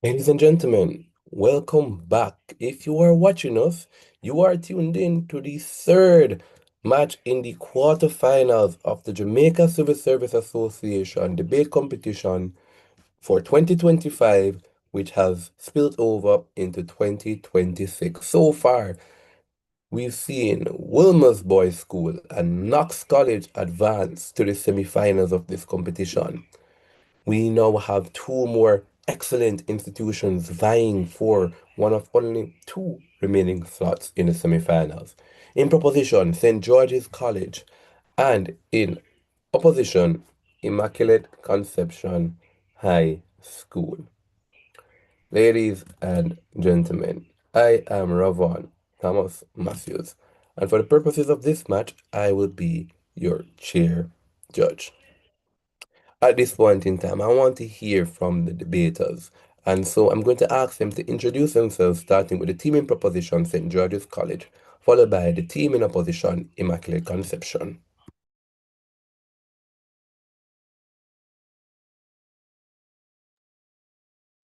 Ladies and gentlemen, welcome back. If you are watching us, you are tuned in to the third match in the quarterfinals of the Jamaica Civil Service Association debate competition for 2025, which has spilled over into 2026. So far, we've seen Wilmer's Boys School and Knox College advance to the semi-finals of this competition. We now have two more excellent institutions vying for one of only two remaining slots in the semifinals. In proposition, St. George's College, and in opposition, Immaculate Conception High School. Ladies and gentlemen, I am Ravon Thomas Matthews, and for the purposes of this match, I will be your chair judge. At this point in time, I want to hear from the debaters. And so I'm going to ask them to introduce themselves, starting with the team in proposition, St. George's College, followed by the team in opposition, Immaculate Conception.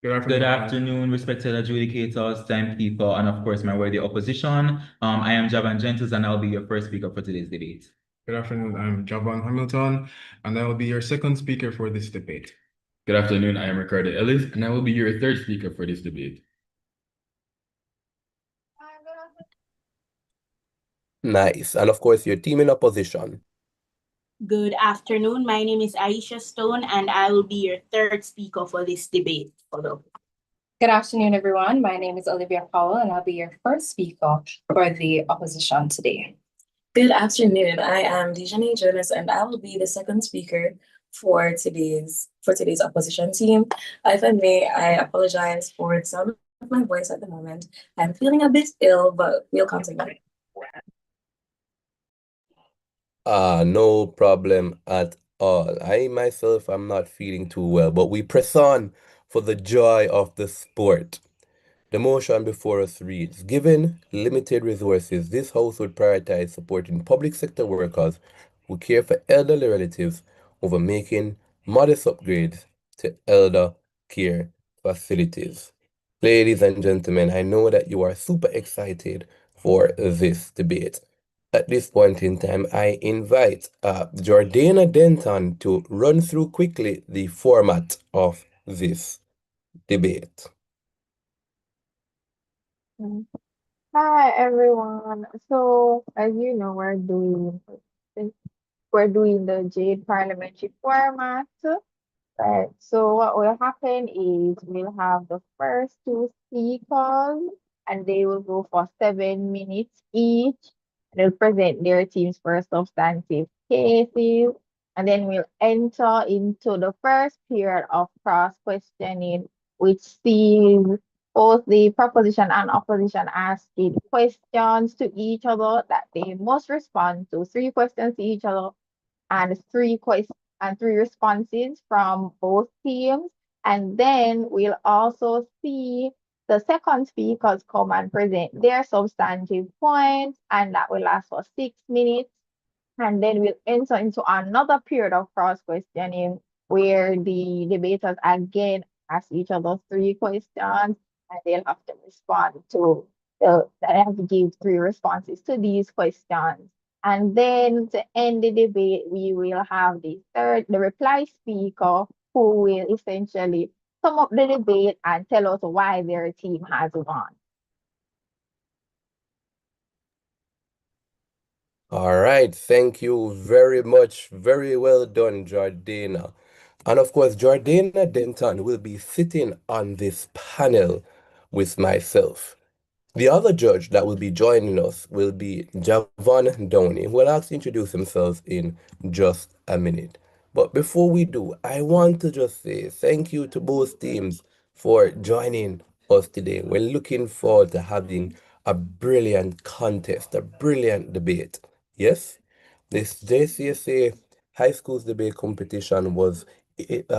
Good afternoon, respected adjudicators, timekeeper, and of course, my worthy opposition. I am Javan Gentles, and I'll be your first speaker for today's debate. Good afternoon, I'm Javan Hamilton, and I will be your second speaker for this debate. Good afternoon, I am Ricardo Ellis, and I will be your third speaker for this debate. Nice. And of course, your team in opposition. Good afternoon. My name is Aisha Stone, and I will be your third speaker for this debate. Good afternoon, everyone. My name is Olivia Powell, and I'll be your first speaker for the opposition today. Good afternoon. I am Dejanae Jonas, and I will be the second speaker for today's opposition team. If I may, I apologize for the sound of my voice at the moment. I'm feeling a bit ill, but we'll continue. No problem at all. I myself am not feeling too well, but we press on for the joy of the sport. The motion before us reads, given limited resources, this House would prioritize supporting public sector workers who care for elderly relatives over making modest upgrades to elder care facilities. Ladies and gentlemen, I know that you are super excited for this debate. At this point in time, I invite Jordana Denton to run through quickly the format of this debate. Hi everyone. So as you know, we're doing the Jade parliamentary format. Right. So what will happen is we'll have the first two speakers and they will go for 7 minutes each. They'll present their team's first substantive cases. And then we'll enter into the first period of cross questioning, which sees both the proposition and opposition asking questions to each other that they must respond to, three questions to each other and three responses from both teams. And then we'll also see the second speakers come and present their substantive points, and that will last for 6 minutes. And then we'll enter into another period of cross questioning where the debaters again ask each other three questions, and they'll have to respond to they have to give three responses to these questions. And then to end the debate, we will have the reply speaker who will essentially sum up the debate and tell us why their team has won. All right, thank you very much. Very well done, Jordana. And of course, Jordana Denton will be sitting on this panel with myself. The other judge that will be joining us will be Javon Downey, who will ask to introduce themselves in just a minute. But before we do, I want to just say thank you to both teams for joining us today. We're looking forward to having a brilliant contest, a brilliant debate. Yes, this JCSA High Schools Debate Competition was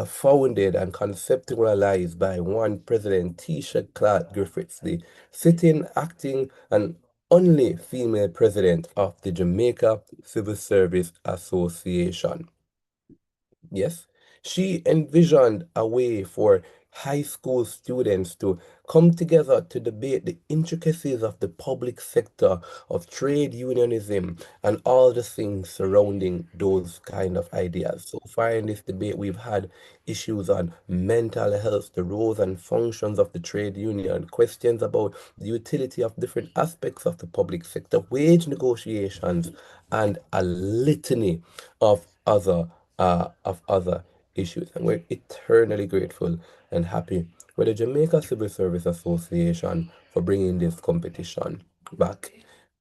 founded and conceptualized by one President Tisha Clark Griffiths, the sitting, acting, and only female president of the Jamaica Civil Service Association. Yes, She envisioned a way for high school students to come together to debate the intricacies of the public sector, of trade unionism, and all the things surrounding those kind of ideas. So far in this debate, we've had issues on mental health, the roles and functions of the trade union, questions about the utility of different aspects of the public sector, wage negotiations, and a litany of other issues. And we're eternally grateful and happy with the Jamaica Civil Service Association for bringing this competition back.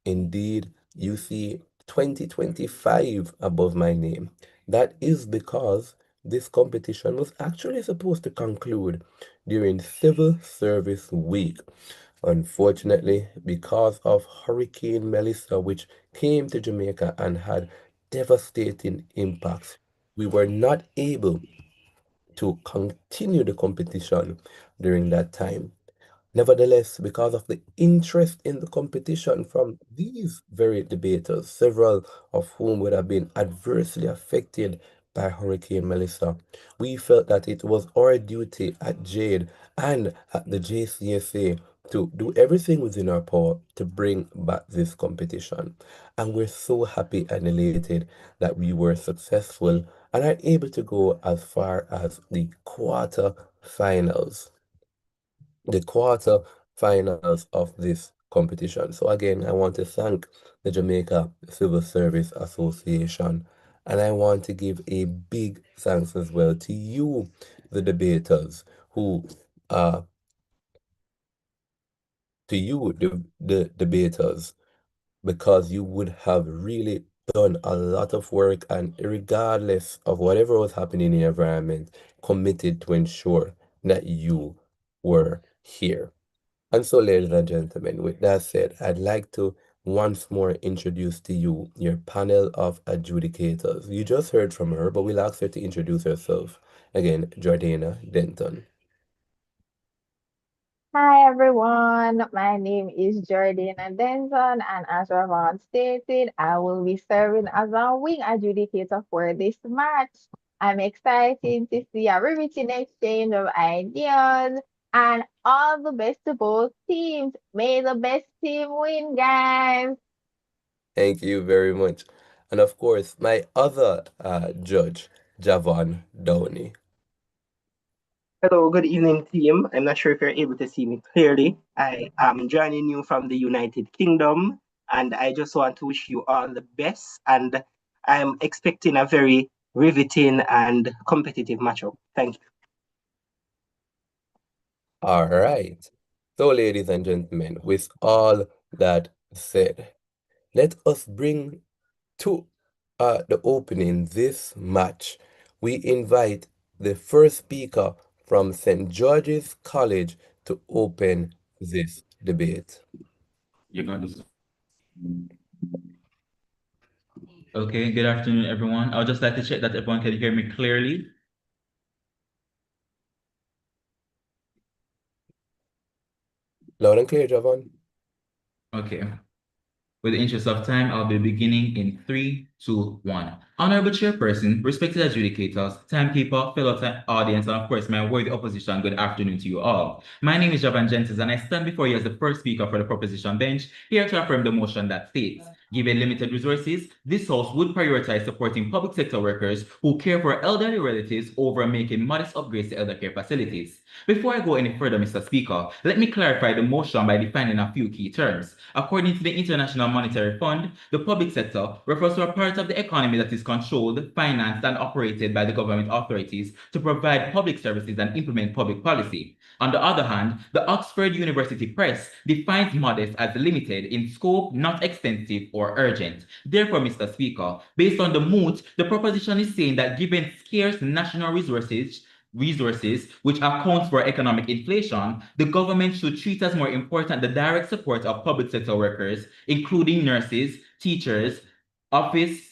Indeed, you see 2025 above my name. That is because this competition was actually supposed to conclude during Civil Service Week. Unfortunately, because of Hurricane Melissa, which came to Jamaica and had devastating impacts, we were not able to continue the competition during that time. Nevertheless, because of the interest in the competition from these very debaters, several of whom would have been adversely affected by Hurricane Melissa, we felt that it was our duty at JADE and at the JCSA to do everything within our power to bring back this competition. And we're so happy and elated that we were successful and are able to go as far as the quarter finals of this competition. So again, I want to thank the Jamaica Civil Service Association, and I want to give a big thanks as well to you, the debaters, who to you, the debaters, because you would have really done a lot of work and regardless of whatever was happening in the environment, committed to ensure that you were here. And so, ladies and gentlemen, with that said, I'd like to once more introduce to you your panel of adjudicators. You just heard from her, but we'll ask her to introduce herself. Again, Jordana Denton. Hi everyone, my name is Jordana Denton, and as Ravon stated, I will be serving as a wing adjudicator for this match. I'm excited to see a riveting exchange of ideas and all the best to both teams. May the best team win, guys. Thank you very much. And of course, my other judge, Javon Downey. Hello, good evening, team. I'm not sure if you're able to see me clearly. I am joining you from the United Kingdom, and I just want to wish you all the best. And I'm expecting a very riveting and competitive matchup. Thank you. All right. So, ladies and gentlemen, with all that said, let us bring to the opening this match. We invite the first speaker from St. George's College to open this debate. You're going to. Okay, good afternoon, everyone. I would just like to check that everyone can hear me clearly. Loud and clear, Javon. Okay. With the interest of time, I'll be beginning in 3, 2, 1. Honorable Chairperson, respected adjudicators, timekeeper, fellow audience, and of course, my worthy opposition, good afternoon to you all. My name is Javan Gentes, and I stand before you as the first speaker for the proposition bench, here to affirm the motion that states, given limited resources, this House would prioritize supporting public sector workers who care for elderly relatives over making modest upgrades to elder care facilities. Before I go any further, Mr. Speaker, let me clarify the motion by defining a few key terms. According to the International Monetary Fund, the public sector refers to a part of the economy that is controlled, financed, and operated by the government authorities to provide public services and implement public policy. On the other hand, the Oxford University Press defines modest as limited in scope, not extensive or urgent. Therefore, Mr. Speaker, based on the moot, the proposition is saying that given scarce national resources, which accounts for economic inflation, the government should treat as more important the direct support of public sector workers, including nurses, teachers, office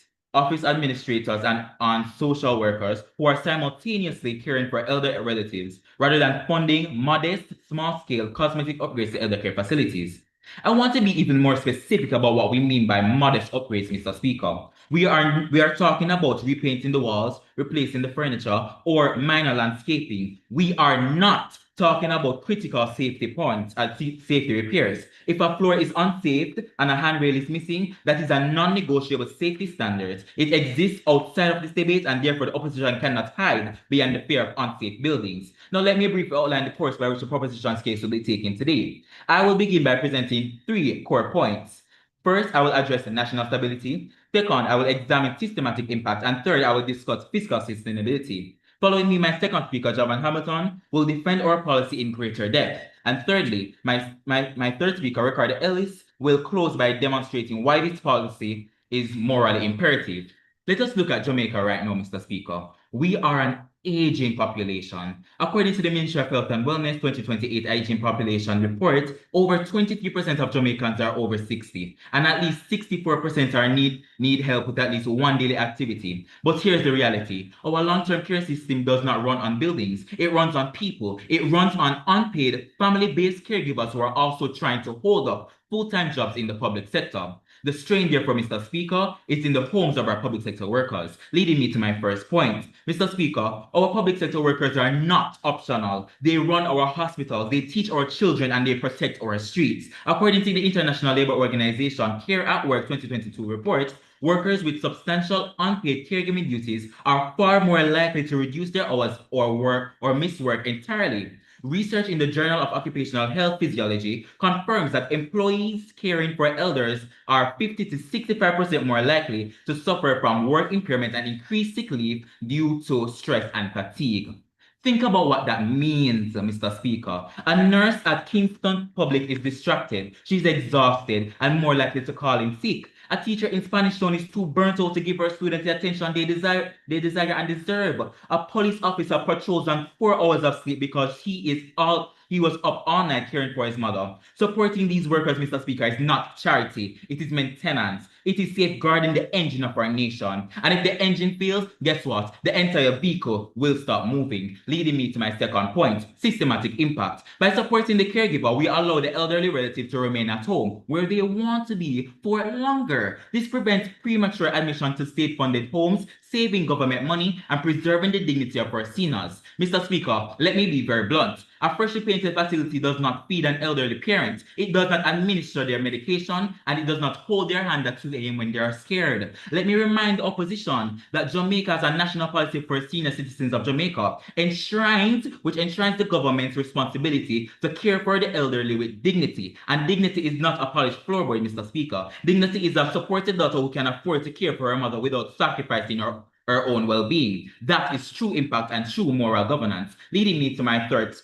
administrators, and social workers who are simultaneously caring for elder relatives, rather than funding modest, small-scale cosmetic upgrades to elder care facilities. I want to be even more specific about what we mean by modest upgrades, Mr. Speaker. We are talking about repainting the walls, replacing the furniture, or minor landscaping. We are not talking about critical safety points and safety repairs. If a floor is unsafe and a handrail is missing, that is a non-negotiable safety standard. It exists outside of this debate, and therefore the opposition cannot hide behind the fear of unsafe buildings. Now, let me briefly outline the course by which the proposition's case will be taken today. I will begin by presenting 3 core points. First, I will address national stability. Second, I will examine systematic impact. And third, I will discuss fiscal sustainability. Following me, my second speaker, Javan Hamilton, will defend our policy in greater depth. And thirdly, my third speaker, Ricardo Ellis, will close by demonstrating why this policy is morally imperative. Let us look at Jamaica right now, Mr. Speaker. We are an aging population. According to the Ministry of Health and Wellness 2028 Aging Population Report, over 23% of Jamaicans are over 60, and at least 64% are need help with at least one daily activity. But here's the reality. Our long-term care system does not run on buildings. It runs on people. It runs on unpaid, family-based caregivers who are also trying to hold up full-time jobs in the public sector. The strain, therefore, Mr. Speaker, is in the homes of our public sector workers, leading me to my first point. Mr. Speaker, our public sector workers are not optional. They run our hospitals, they teach our children, and they protect our streets. According to the International Labour Organization Care at Work 2022 report, workers with substantial unpaid caregiving duties are far more likely to reduce their hours or miss work entirely. Research in the Journal of Occupational Health Physiology confirms that employees caring for elders are 50 to 65% more likely to suffer from work impairment and increased sick leave due to stress and fatigue. Think about what that means, Mr. Speaker. A nurse at Kingston Public is distracted, she's exhausted, and more likely to call in sick. A teacher in Spanish Town is too burnt out to give her students the attention they desire and deserve. A police officer patrols on 4 hours of sleep because he was up all night caring for his mother. Supporting these workers, Mr. Speaker, is not charity. It is maintenance. It is safeguarding the engine of our nation. And if the engine fails, guess what? The entire vehicle will stop moving. Leading me to my second point, systematic impact. By supporting the caregiver, we allow the elderly relative to remain at home, where they want to be for longer. This prevents premature admission to state-funded homes, saving government money, and preserving the dignity of our seniors. Mr. Speaker, let me be very blunt. A freshly painted facility does not feed an elderly parent. It does not administer their medication, and it does not hold their hand at 2 a.m. when they are scared. Let me remind the opposition that Jamaica has a national policy for senior citizens of Jamaica, which enshrines the government's responsibility to care for the elderly with dignity. And dignity is not a polished floorboard, Mr. Speaker. Dignity is a supported daughter who can afford to care for her mother without sacrificing her own well-being. That is true impact and true moral governance, leading me to my third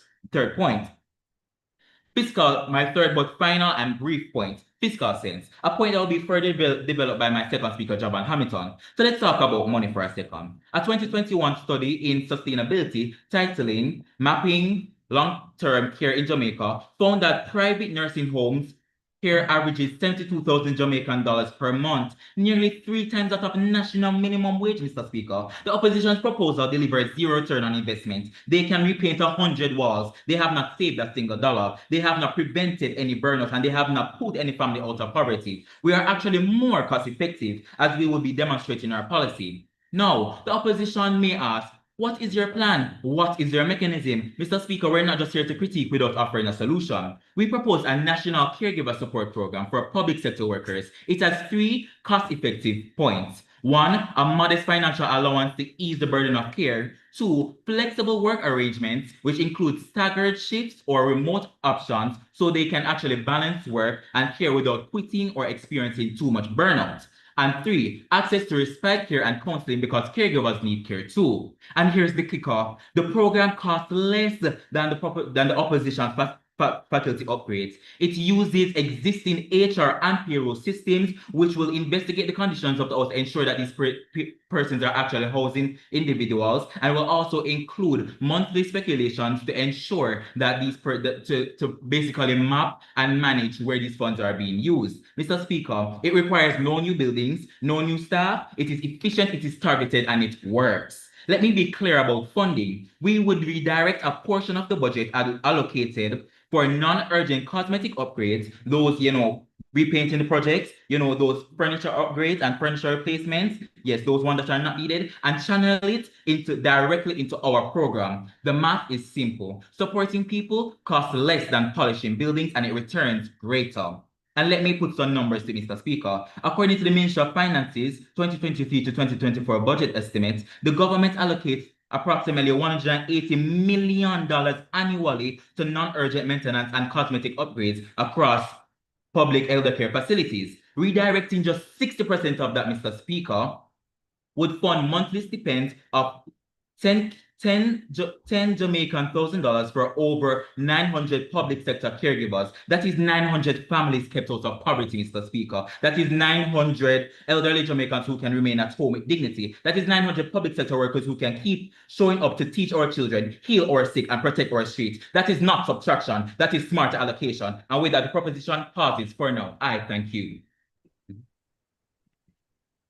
point. My third but final and brief point, fiscal sense, a point that will be further developed by my second speaker, Javan Hamilton. So let's talk about money for a second. A 2021 study in sustainability titling Mapping Long-Term Care in Jamaica found that private nursing homes care averages 72,000 Jamaican dollars per month, nearly 3 times that of national minimum wage, Mr. Speaker. The opposition's proposal delivers zero return on investment. They can repaint 100 walls. They have not saved a single dollar. They have not prevented any burnout, and they have not put any family out of poverty. We are actually more cost effective, as we will be demonstrating our policy. Now, the opposition may ask, what is your plan? What is your mechanism? Mr. Speaker, we're not just here to critique without offering a solution. We propose a national caregiver support program for public sector workers. It has 3 cost-effective points. 1, a modest financial allowance to ease the burden of care. 2, flexible work arrangements, which include staggered shifts or remote options so they can actually balance work and care without quitting or experiencing too much burnout. And 3, access to respite care and counseling because caregivers need care too. And here's the kicker. The program costs less than the opposition's faculty upgrades. It uses existing HR and payroll systems, which will investigate the conditions of the house, ensure that these persons are actually housing individuals, and will also include monthly speculations to ensure that to basically map and manage where these funds are being used. Mr. Speaker, it requires no new buildings, no new staff. It is efficient, it is targeted, and it works. Let me be clear about funding. We would redirect a portion of the budget allocated for non-urgent cosmetic upgrades, those, repainting the projects, those furniture upgrades and furniture replacements, yes, those ones that are not needed, and channel it directly into our program. The math is simple. Supporting people costs less than polishing buildings, and it returns greater. And let me put some numbers to Mr. Speaker. According to the Ministry of Finance's 2023 to 2024 budget estimates, the government allocates approximately $180 million annually to non-urgent maintenance and cosmetic upgrades across public elder care facilities. Redirecting just 60% of that, Mr. Speaker, would fund monthly stipends of 10 Jamaican $1,000 for over 900 public sector caregivers. That is 900 families kept out of poverty, Mr. Speaker. That is 900 elderly Jamaicans who can remain at home with dignity. That is 900 public sector workers who can keep showing up to teach our children, heal our sick, and protect our streets. That is not subtraction. That is smart allocation. And with that, the proposition passes for now. I thank you.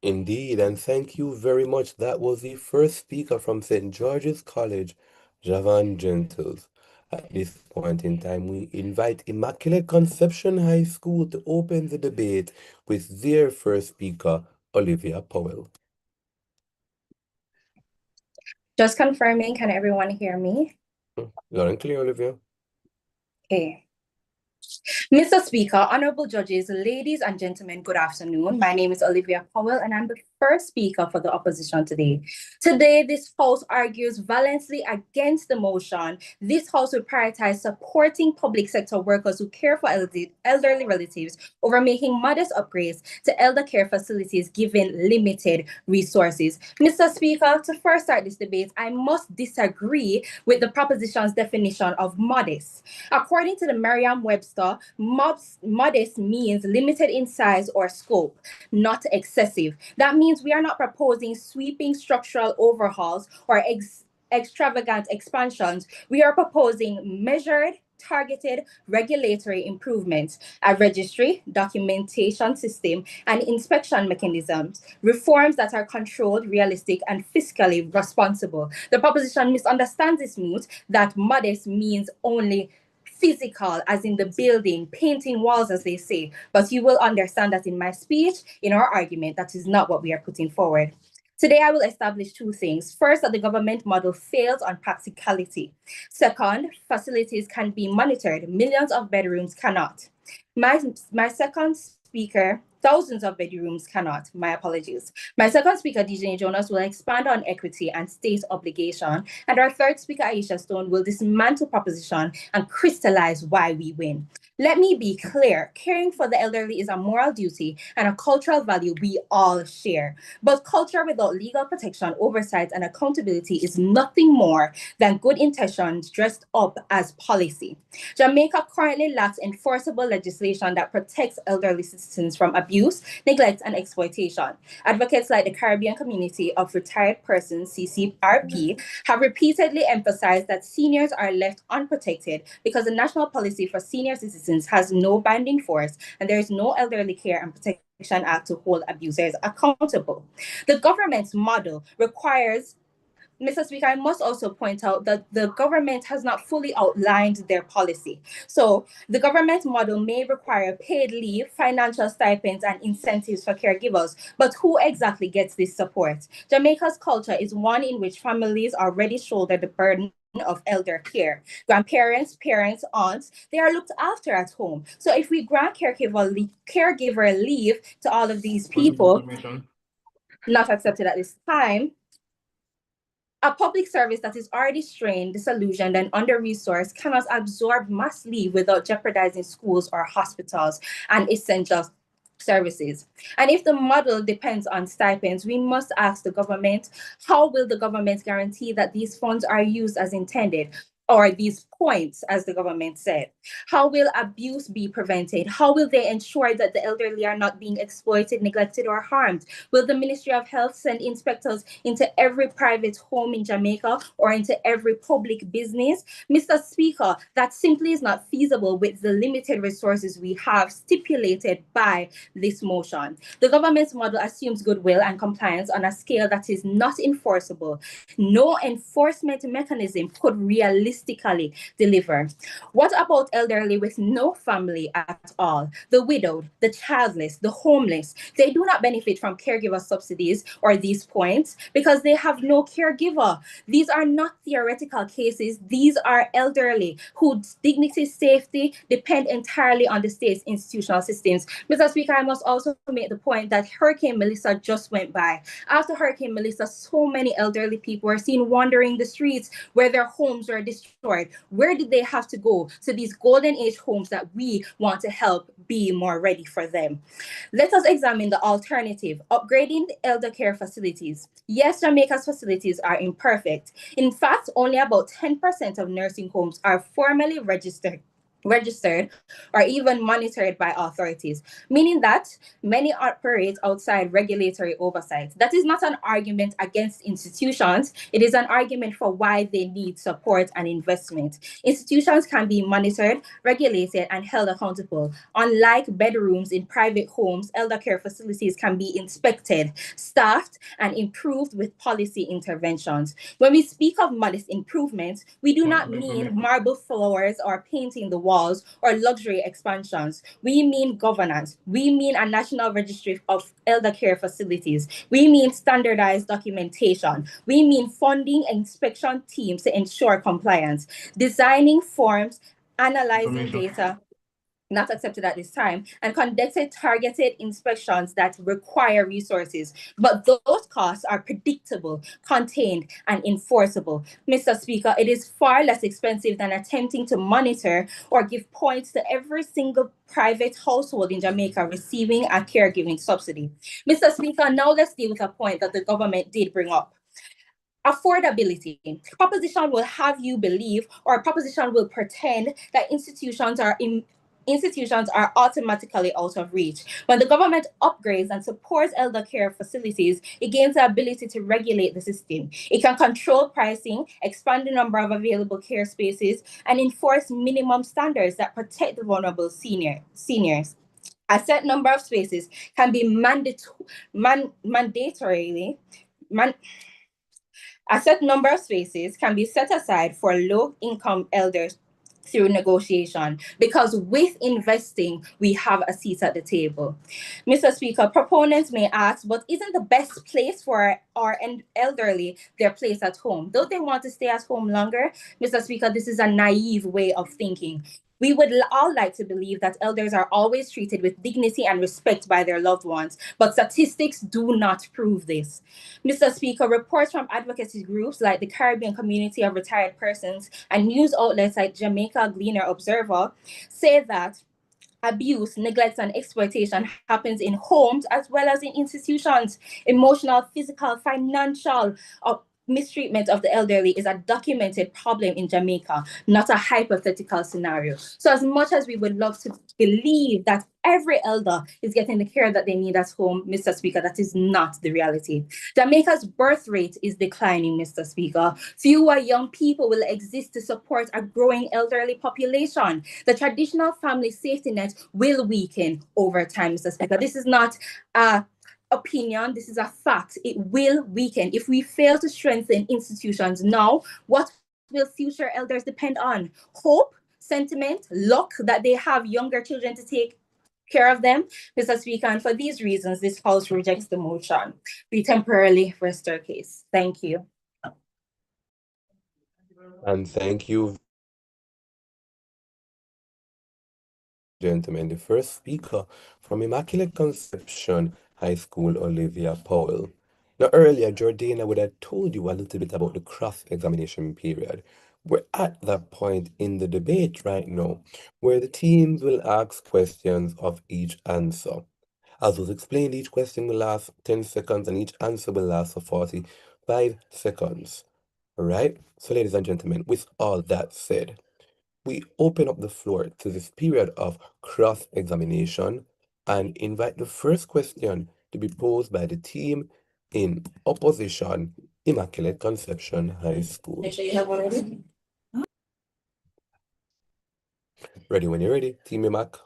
Indeed, and thank you very much. That was the first speaker from St. George's College, Javan Gentles. At this point in time, we invite Immaculate Conception High School to open the debate with their first speaker, Olivia Powell. Just confirming, can everyone hear me? Loud and clear, Olivia. Okay. Mr. Speaker, honorable judges, ladies and gentlemen, good afternoon. My name is Olivia Powell, and I'm the first speaker for the opposition today. Today, this House argues valiantly against the motion. This House will prioritize supporting public sector workers who care for elderly relatives over making modest upgrades to elder care facilities given limited resources. Mr. Speaker, to first start this debate, I must disagree with the proposition's definition of modest. According to the Merriam-Webster, modest means limited in size or scope, not excessive. That means we are not proposing sweeping structural overhauls or extravagant expansions. We are proposing measured, targeted regulatory improvements, a registry, documentation system, and inspection mechanisms, reforms that are controlled, realistic, and fiscally responsible. The proposition misunderstands this moot that modest means only physical, as in the building, painting walls, as they say. But you will understand that in my speech, in our argument, that is not what we are putting forward. Today, I will establish two things. First, that the government model fails on practicality. Second, facilities can be monitored. Millions of bedrooms cannot. My second speaker, thousands of bedrooms cannot. My apologies. My second speaker, DJ Jonas, will expand on equity and state obligation. And our third speaker, Aisha Stone, will dismantle proposition and crystallize why we win. Let me be clear, caring for the elderly is a moral duty and a cultural value we all share. But culture without legal protection, oversight, and accountability is nothing more than good intentions dressed up as policy. Jamaica currently lacks enforceable legislation that protects elderly citizens from abuse, neglect, and exploitation. Advocates like the Caribbean Community of Retired Persons, CCRP, have repeatedly emphasized that seniors are left unprotected because the National Policy for Senior Citizens has no binding force and there is no Elderly Care and Protection Act to hold abusers accountable. The government's model requires Mr. Speaker, I must also point out that the government has not fully outlined their policy. So the government model may require paid leave, financial stipends, and incentives for caregivers, but who exactly gets this support? Jamaica's culture is one in which families already shoulder the burden of elder care. Grandparents, parents, aunts, they are looked after at home. So if we grant caregiver leave to all of these people, not accepted at this time, a public service that is already strained, disillusioned, and under-resourced cannot absorb mass leave without jeopardizing schools or hospitals and essential services. And if the model depends on stipends, we must ask the government, how will the government guarantee that these funds are used as intended? Or these points, as the government said? How will abuse be prevented? How will they ensure that the elderly are not being exploited, neglected, or harmed? Will the Ministry of Health send inspectors into every private home in Jamaica or into every public business? Mr. Speaker, that simply is not feasible with the limited resources we have stipulated by this motion. The government's model assumes goodwill and compliance on a scale that is not enforceable. No enforcement mechanism could realistically deliver. What about elderly with no family at all? The widowed, the childless, the homeless. They do not benefit from caregiver subsidies or these points because they have no caregiver. These are not theoretical cases. These are elderly whose dignity, safety depend entirely on the state's institutional systems. Mr. Speaker, I must also make the point that Hurricane Melissa just went by. After Hurricane Melissa, so many elderly people were seen wandering the streets where their homes were destroyed. Where did they have to go? To these golden age homes that we want to help be more ready for them. Let us examine the alternative, upgrading the elder care facilities. Yes, Jamaica's facilities are imperfect. In fact, only about 10% of nursing homes are formally registered or even monitored by authorities, meaning that many operate outside regulatory oversight. That is not an argument against institutions, it is an argument for why they need support and investment. Institutions can be monitored, regulated, and held accountable. Unlike bedrooms in private homes, elder care facilities can be inspected, staffed, and improved with policy interventions. When we speak of modest improvements, we do not mean marble floors or painting the walls or luxury expansions. We mean governance. We mean a national registry of elder care facilities. We mean standardized documentation. We mean funding inspection teams to ensure compliance, designing forms, analyzing data not accepted at this time, and conducted targeted inspections that require resources. But those costs are predictable, contained, and enforceable. Mr. Speaker, it is far less expensive than attempting to monitor or give points to every single private household in Jamaica receiving a caregiving subsidy. Mr. Speaker, now let's deal with a point that the government did bring up. Affordability. Proposition will have you believe, or proposition will pretend that institutions are automatically out of reach. When the government upgrades and supports elder care facilities, it gains the ability to regulate the system. It can control pricing, expand the number of available care spaces, and enforce minimum standards that protect the vulnerable seniors. A set number of spaces can be a set number of spaces can be set aside for low-income elders through negotiation, because with investing, we have a seat at the table. Mr. Speaker, proponents may ask, but isn't the best place for our elderly their place at home? Don't they want to stay at home longer? Mr. Speaker, this is a naive way of thinking. We would all like to believe that elders are always treated with dignity and respect by their loved ones, but statistics do not prove this. Mr. Speaker, reports from advocacy groups like the Caribbean Community of Retired Persons and news outlets like Jamaica Gleaner Observer say that abuse, neglect, and exploitation happens in homes as well as in institutions. Emotional, physical, financial, mistreatment of the elderly is a documented problem in Jamaica, not a hypothetical scenario. So as much as we would love to believe that every elder is getting the care that they need at home, Mr. Speaker, that is not the reality. Jamaica's birth rate is declining, Mr. Speaker. Fewer young people will exist to support a growing elderly population. The traditional family safety net will weaken over time, Mr. Speaker. This is not a opinion, this is a fact. It will weaken. If we fail to strengthen institutions now, what will future elders depend on? Hope, sentiment, luck that they have younger children to take care of them, Mr. Speaker. And for these reasons, this House rejects the motion. We temporarily rest our case. Thank you. And thank you, gentlemen. The first speaker from Immaculate Conception High School, Olivia Powell. Now, earlier, Jordana would have told you a little bit about the cross-examination period. We're at that point in the debate right now, where the teams will ask questions of each answer. As was explained, each question will last 10 seconds and each answer will last for 45 seconds. All right? So, ladies and gentlemen, with all that said, we open up the floor to this period of cross-examination and invite the first question to be posed by the team in opposition, Immaculate Conception High School. Make sure you have one ready. Ready when you're ready, Team Imac.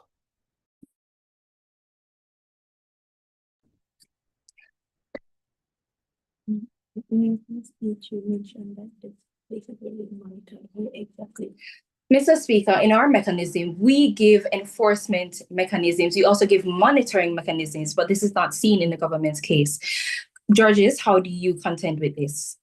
In your speech, you mentioned that this place is really monitored. Where exactly Mr. Speaker, in our mechanism, we give enforcement mechanisms. We also give monitoring mechanisms, but this is not seen in the government's case. Judges, how do you contend with this?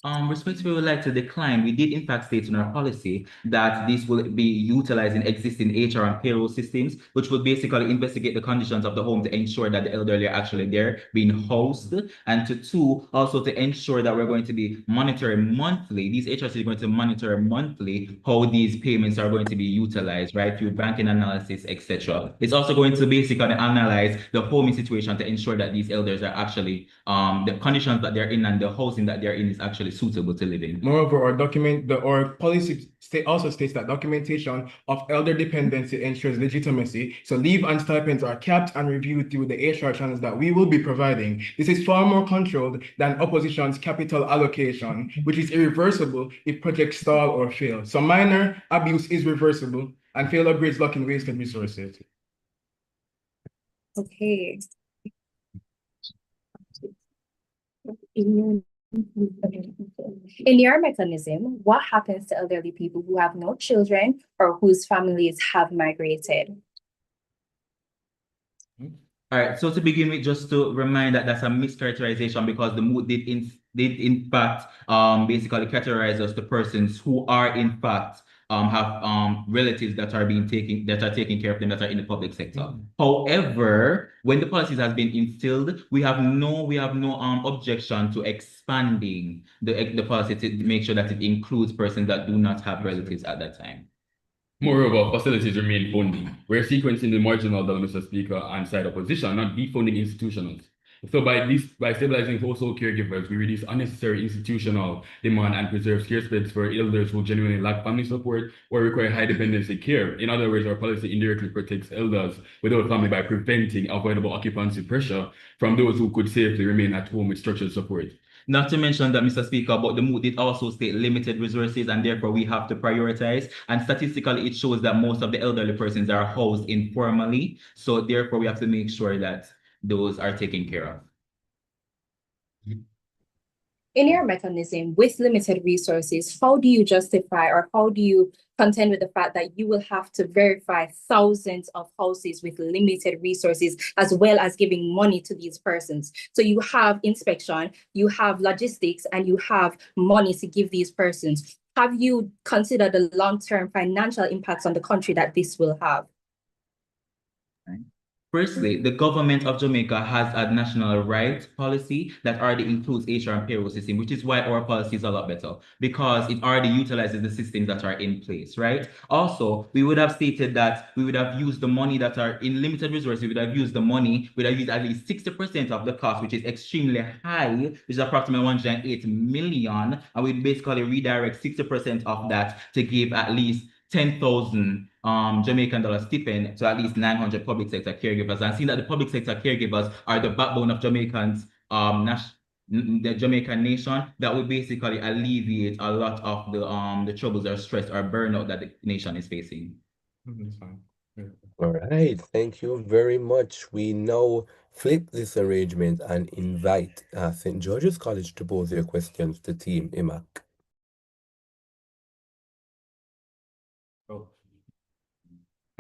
Respectively, we would like to decline. We did in fact state in our policy that this will be utilizing existing HR and payroll systems, which will basically investigate the conditions of the home to ensure that the elderly are actually there being housed. And two, also to ensure that we're going to be monitoring monthly. These HRC are going to monitor monthly how these payments are going to be utilized, right? Through banking analysis, etc. It's also going to basically analyze the home situation to ensure that these elders are actually the conditions that they're in and the housing that they're in is actually suitable to live in. Moreover, our policy also states that documentation of elder dependency ensures legitimacy. So leave and stipends are capped and reviewed through the HR channels that we will be providing. This is far more controlled than opposition's capital allocation, which is irreversible if projects stall or fail. So minor abuse is reversible and failed upgrades lock in wasted resources. Okay. In your mechanism, what happens to elderly people who have no children or whose families have migrated? All right, so to begin with, just to remind that that's a mischaracterization because the mood did in fact basically categorize us the persons who are in fact have relatives that are taking care of them that are in the public sector. However, when the policies has been instilled, we have no objection to expanding the policy to make sure that it includes persons that do not have relatives at that time. Moreover, facilities remain funding. We're sequencing the marginal dollar, Mr. Speaker, and side opposition, not defunding institutionals. So by stabilizing household caregivers, we reduce unnecessary institutional demand and preserve scarce beds for elders who genuinely lack family support or require high dependency care. In other words, our policy indirectly protects elders without family by preventing avoidable occupancy pressure from those who could safely remain at home with structured support. Not to mention that, Mr. Speaker, but the mood did also state limited resources and therefore we have to prioritize. And statistically, it shows that most of the elderly persons are housed informally. So therefore, we have to make sure that those are taken care of. In your mechanism, with limited resources, how do you justify or how do you contend with the fact that you will have to verify thousands of houses with limited resources as well as giving money to these persons? So you have inspection, you have logistics, and you have money to give these persons. Have you considered the long-term financial impacts on the country that this will have? Firstly, the government of Jamaica has a national rights policy that already includes HR and payroll system, which is why our policy is a lot better because it already utilizes the systems that are in place, right? Also, we would have stated that we would have used the money that are in limited resources, we would have used at least 60% of the cost, which is extremely high, which is approximately 108 million, and we basically redirect 60% of that to give at least 10,000 Jamaican dollar stipend to at least 900 public sector caregivers. And seeing that the public sector caregivers are the backbone of Jamaicans, the Jamaican nation, that would basically alleviate a lot of the troubles or stress or burnout that the nation is facing. All right, thank you very much. We now flip this arrangement and invite St. George's College to pose their questions to Team IMAC.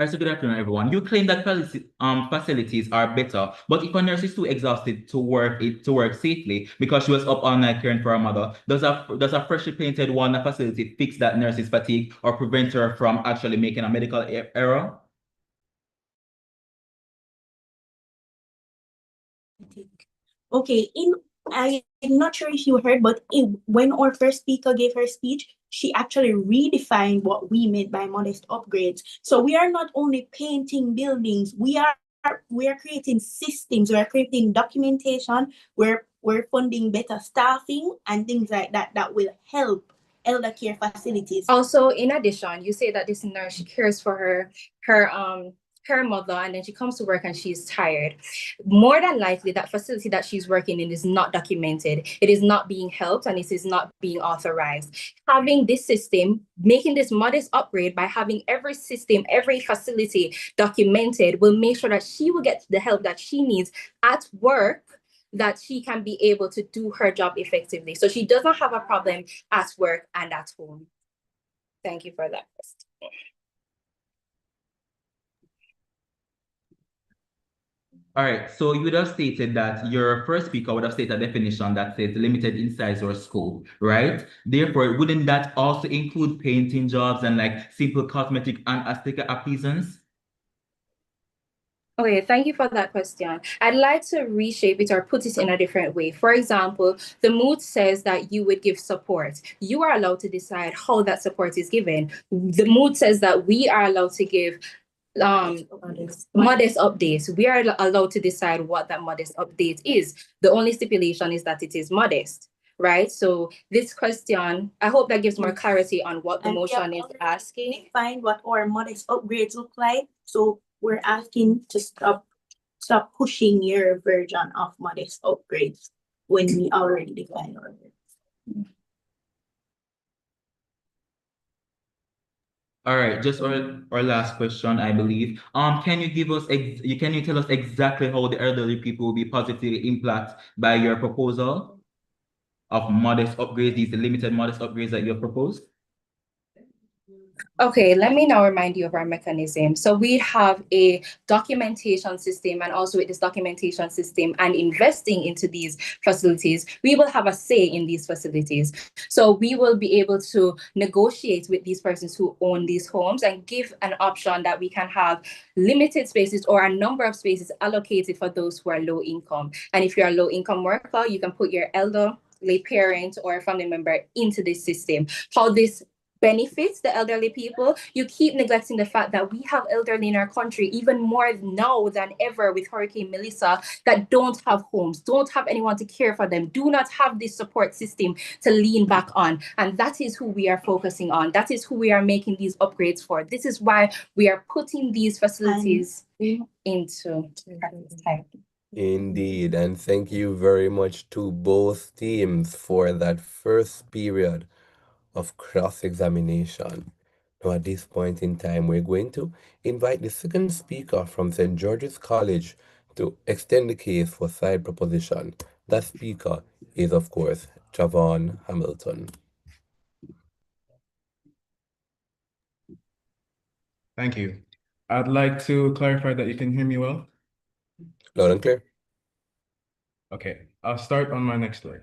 So good afternoon, everyone. You claim that facilities are better, but if a nurse is too exhausted to work safely because she was up all night caring for her mother, does a freshly painted wall in a facility fix that nurse's fatigue or prevent her from actually making a medical error? Okay, I'm not sure if you heard, but when our first speaker gave her speech, she actually redefined what we meant by modest upgrades. So we are not only painting buildings, we are creating systems, we are creating documentation, we're funding better staffing and things like that that will help elder care facilities. Also, in addition, you say that this nurse, she cares for her mother, and then she comes to work and she's tired. More than likely, that facility that she's working in is not documented. It is not being helped, and it is not being authorized. Having this system, making this modest upgrade by having every system, every facility documented will make sure that she will get the help that she needs at work that she can be able to do her job effectively. So she doesn't have a problem at work and at home. Thank you for that question. All right, so you would have stated that your first speaker would have stated a definition that says limited in size or scope, right? Therefore, wouldn't that also include painting jobs and like simple cosmetic and aesthetic appeasance? Okay, thank you for that question. I'd like to reshape it or put it in a different way. For example, the mood says that you would give support. You are allowed to decide how that support is given. The mood says that we are allowed to give modest updates. We are allowed to decide what that modest update is. The only stipulation is that it is modest, right? So this question, I hope that gives more clarity on what the motion is asking. Find what our modest upgrades look like. So we're asking to stop pushing your version of modest upgrades when we already defined our All right, just our last question, I believe. Can you give us can you tell us exactly how the elderly people will be positively impacted by your proposal of modest upgrades, these limited modest upgrades that you have proposed? Okay, let me now remind you of our mechanism. So we have a documentation system, and also with this documentation system and investing into these facilities, we will have a say in these facilities. So we will be able to negotiate with these persons who own these homes and give an option that we can have limited spaces or a number of spaces allocated for those who are low income. And if you're a low income worker, you can put your elderly parent or family member into this system. How this benefits the elderly people, you keep neglecting the fact that we have elderly in our country, even more now than ever with Hurricane Melissa, that don't have homes, don't have anyone to care for them, do not have this support system to lean back on. And that is who we are focusing on. That is who we are making these upgrades for. This is why we are putting these facilities into practice. Indeed, and thank you very much to both teams for that first period of cross-examination. Now, at this point in time, we're going to invite the second speaker from St. George's College to extend the case for side proposition. That speaker is, of course, Javon Hamilton. Thank you. I'd like to clarify that you can hear me well. Loud and clear. Okay, I'll start on my next slide.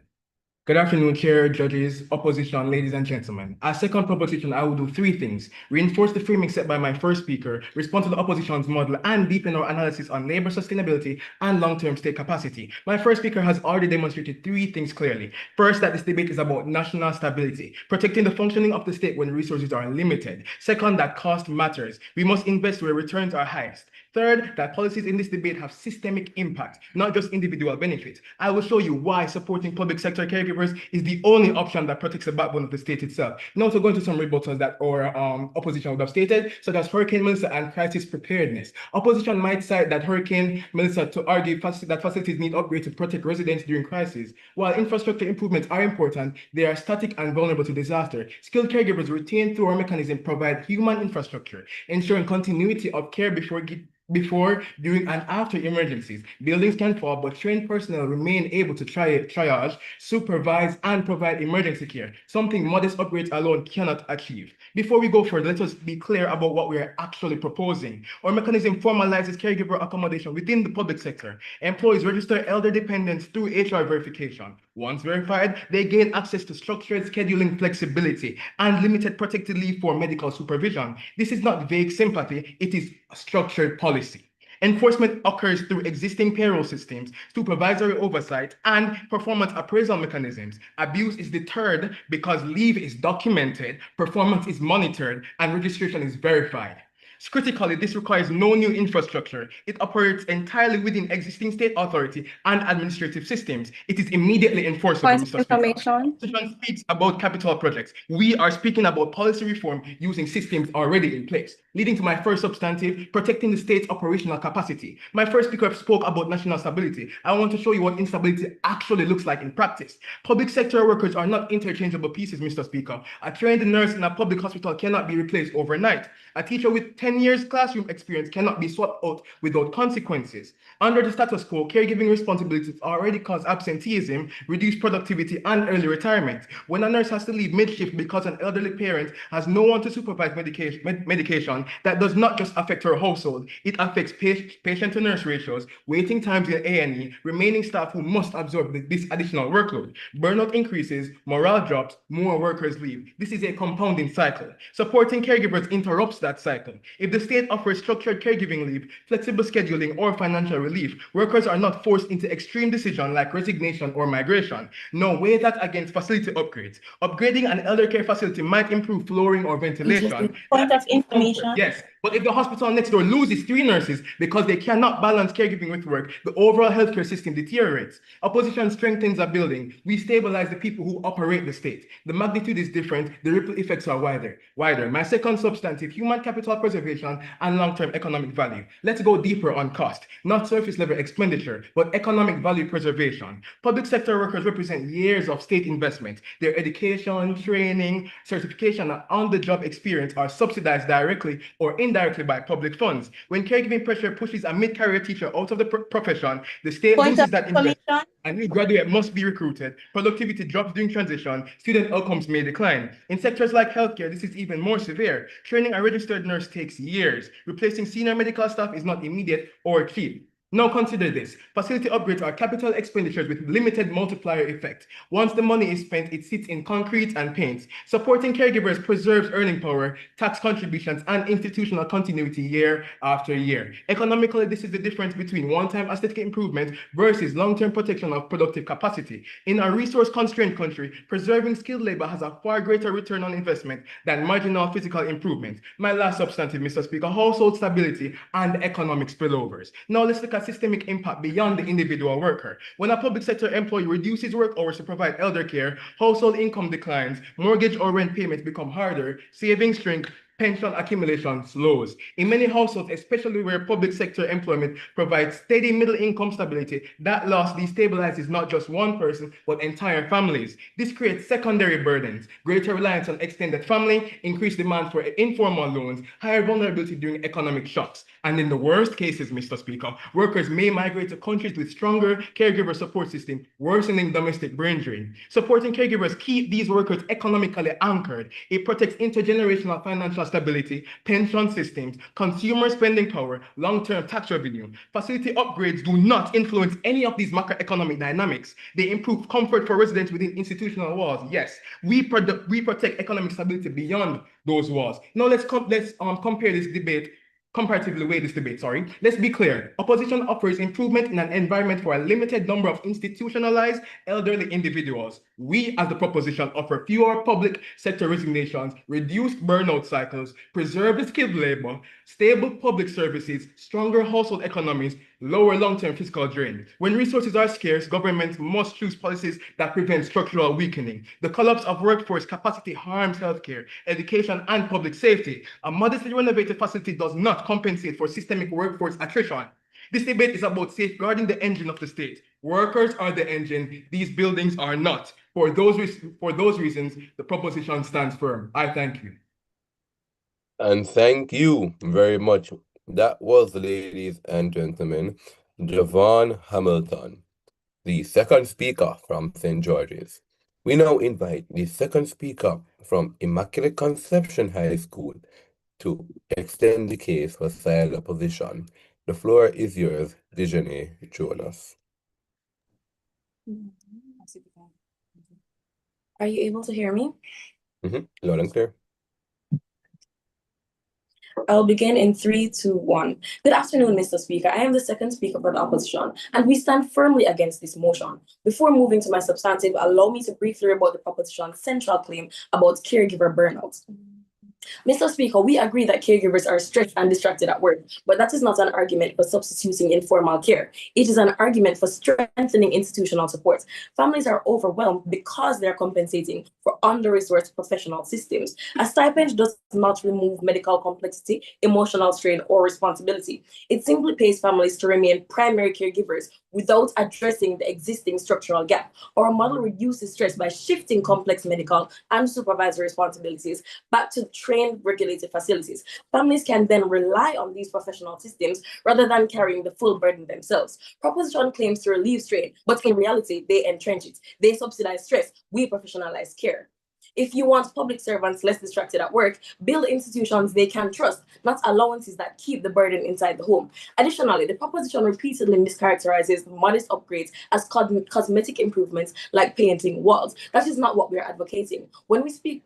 Good afternoon, Chair, judges, opposition, ladies and gentlemen. As second proposition, I will do three things: reinforce the framing set by my first speaker, respond to the opposition's model, and deepen our analysis on labor sustainability and long-term state capacity. My first speaker has already demonstrated three things clearly. First, that this debate is about national stability, protecting the functioning of the state when resources are limited. Second, that cost matters. We must invest where returns are highest. Third, that policies in this debate have systemic impact, not just individual benefits. I will show you why supporting public sector caregivers is the only option that protects the backbone of the state itself. Now to go into some rebuttals that our opposition would have stated, such as Hurricane Melissa and crisis preparedness. Opposition might cite that Hurricane Melissa to argue that facilities need upgrades to protect residents during crises. While infrastructure improvements are important, they are static and vulnerable to disaster. Skilled caregivers retained through our mechanism provide human infrastructure, ensuring continuity of care before, during, and after emergencies. Buildings can fall, but trained personnel remain able to triage, supervise, and provide emergency care, something modest upgrades alone cannot achieve. Before we go further, let us be clear about what we are actually proposing. Our mechanism formalizes caregiver accommodation within the public sector. Employees register elder dependents through HR verification. Once verified, they gain access to structured scheduling flexibility and limited protected leave for medical supervision. This is not vague sympathy, it is structured policy. Enforcement occurs through existing payroll systems, supervisory oversight, and performance appraisal mechanisms. Abuse is deterred because leave is documented, performance is monitored, and registration is verified. Critically, this requires no new infrastructure. It operates entirely within existing state authority and administrative systems. It is immediately enforceable, Mr. Speaker. This speaks about capital projects. We are speaking about policy reform using systems already in place. leading to my first substantive, protecting the state's operational capacity. My first speaker spoke about national stability. I want to show you what instability actually looks like in practice. Public sector workers are not interchangeable pieces, Mr. Speaker. A trained nurse in a public hospital cannot be replaced overnight. A teacher with 10 years classroom experience cannot be swapped out without consequences. Under the status quo, caregiving responsibilities already cause absenteeism, reduced productivity, and early retirement. When a nurse has to leave mid-shift because an elderly parent has no one to supervise medication, that does not just affect her household, it affects patient-to-nurse ratios, waiting times in A&E, remaining staff who must absorb this additional workload. Burnout increases, morale drops, more workers leave. This is a compounding cycle. Supporting caregivers interrupts that cycle. If the state offers structured caregiving leave, flexible scheduling, or financial relief, workers are not forced into extreme decisions like resignation or migration. No, weigh that against facility upgrades. Upgrading an elder care facility might improve flooring or ventilation. Point of information. Yes, but if the hospital next door loses 3 nurses because they cannot balance caregiving with work, the overall healthcare system deteriorates. Opposition strengthens a building. We stabilize the people who operate the state. The magnitude is different. The ripple effects are wider. My second substantive, human capital preservation and long-term economic value. Let's go deeper on cost, not surface-level expenditure, but economic value preservation. Public sector workers represent years of state investment. Their education, training, certification, and on-the-job experience are subsidized directly or indirectly by public funds. When caregiving pressure pushes a mid-career teacher out of the profession, the state loses that investment. A new graduate must be recruited. Productivity drops during transition. Student outcomes may decline. In sectors like healthcare, this is even more severe. Training a registered nurse takes years. Replacing senior medical staff is not immediate or cheap. Now consider this. Facility upgrades are capital expenditures with limited multiplier effect. Once the money is spent, it sits in concrete and paint. Supporting caregivers preserves earning power, tax contributions, and institutional continuity year after year. Economically, this is the difference between one-time aesthetic improvement versus long-term protection of productive capacity. In a resource-constrained country, preserving skilled labor has a far greater return on investment than marginal physical improvement. My last substantive, Mr. Speaker, household stability and economic spillovers. Now let's look at systemic impact beyond the individual worker. When a public sector employee reduces work hours to provide elder care, household income declines, mortgage or rent payments become harder, savings shrink, pension accumulation slows. In many households, especially where public sector employment provides steady middle income stability, that loss destabilizes not just one person, but entire families. This creates secondary burdens, greater reliance on extended family, increased demand for informal loans, higher vulnerability during economic shocks. And in the worst cases, Mr. Speaker, workers may migrate to countries with stronger caregiver support system, worsening domestic brain drain. Supporting caregivers keep these workers economically anchored. It protects intergenerational financial stability, pension systems, consumer spending power, long-term tax revenue. Facility upgrades do not influence any of these macroeconomic dynamics. They improve comfort for residents within institutional walls. Yes, we protect economic stability beyond those walls. Now let's compare this debate. Comparatively weigh this debate, Let's be clear. Opposition offers improvement in an environment for a limited number of institutionalized elderly individuals. We, as the proposition, offer fewer public sector resignations, reduced burnout cycles, preserved skilled labor, stable public services, stronger household economies, lower long-term fiscal drain. When resources are scarce, governments must choose policies that prevent structural weakening. The collapse of workforce capacity harms healthcare, education, and public safety. A modestly renovated facility does not compensate for systemic workforce attrition. This debate is about safeguarding the engine of the state. Workers are the engine, these buildings are not. For those reasons, the proposition stands firm. I thank you. And thank you very much. That was, ladies and gentlemen, Javon Hamilton, the second speaker from St. George's. We now invite the second speaker from Immaculate Conception High School to extend the case for silent opposition. The floor is yours, Dejane Jonas. Are you able to hear me? Loud and clear. I'll begin in 3, 2, 1. Good afternoon, Mr. Speaker. I am the second speaker for the opposition, and we stand firmly against this motion. Before moving to my substantive, allow me to briefly rebut the proposition's central claim about caregiver burnout. Mr. Speaker, we agree that caregivers are stressed and distracted at work, but that is not an argument for substituting informal care. It is an argument for strengthening institutional support. Families are overwhelmed because they're compensating for under-resourced professional systems. A stipend does not remove medical complexity, emotional strain, or responsibility. It simply pays families to remain primary caregivers without addressing the existing structural gap. Our model reduces stress by shifting complex medical and supervisory responsibilities back to trained regulated facilities. Families can then rely on these professional systems rather than carrying the full burden themselves. Proposition claims to relieve strain, but in reality, they entrench it. They subsidize stress, we professionalize care. If you want public servants less distracted at work, build institutions they can trust, not allowances that keep the burden inside the home. Additionally, the proposition repeatedly mischaracterizes modest upgrades as cosmetic improvements like painting walls. That is not what we are advocating. When we speak,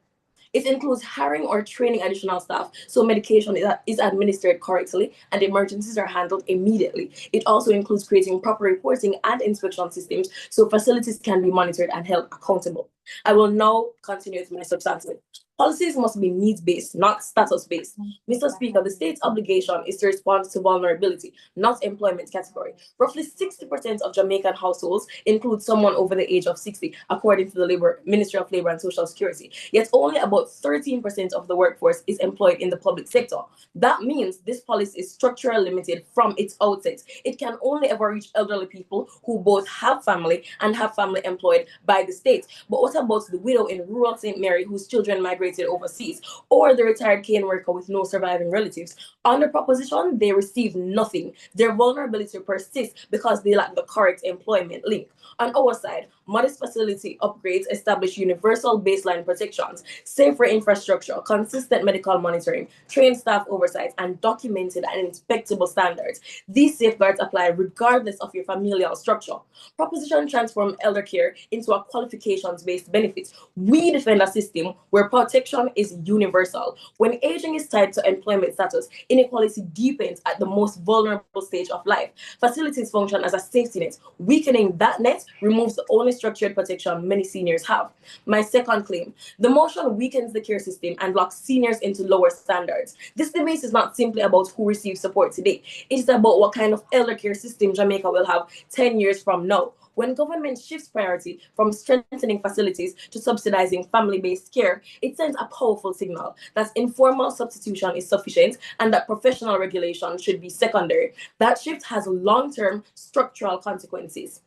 it includes hiring or training additional staff so medication is administered correctly and emergencies are handled immediately. It also includes creating proper reporting and inspection systems so facilities can be monitored and held accountable. I will now continue with my substantive. Policies must be needs-based, not status-based. Mr. Speaker, the state's obligation is to respond to vulnerability, not employment category. Roughly 60% of Jamaican households include someone over the age of 60, according to the Ministry of Labor and Social Security. Yet only about 13% of the workforce is employed in the public sector. That means this policy is structurally limited from its outset. It can only ever reach elderly people who both have family and have family employed by the state. But what about the widow in rural St. Mary whose children migrated overseas, or the retired cane worker with no surviving relatives? Under proposition, they receive nothing. Their vulnerability persists because they lack the correct employment link. On our side, modest facility upgrades establish universal baseline protections, safer infrastructure, consistent medical monitoring, trained staff oversight, and documented and inspectable standards. These safeguards apply regardless of your familial structure. Proposition transforms elder care into a qualifications-based benefit. We defend a system where protection is universal. When aging is tied to employment status, inequality deepens at the most vulnerable stage of life. Facilities function as a safety net. Weakening that net removes the only structured protection many seniors have. My second claim, the motion weakens the care system and locks seniors into lower standards. This debate is not simply about who receives support today. It is about what kind of elder care system Jamaica will have 10 years from now. When government shifts priority from strengthening facilities to subsidizing family-based care, it sends a powerful signal that informal substitution is sufficient and that professional regulation should be secondary. That shift has long-term structural consequences.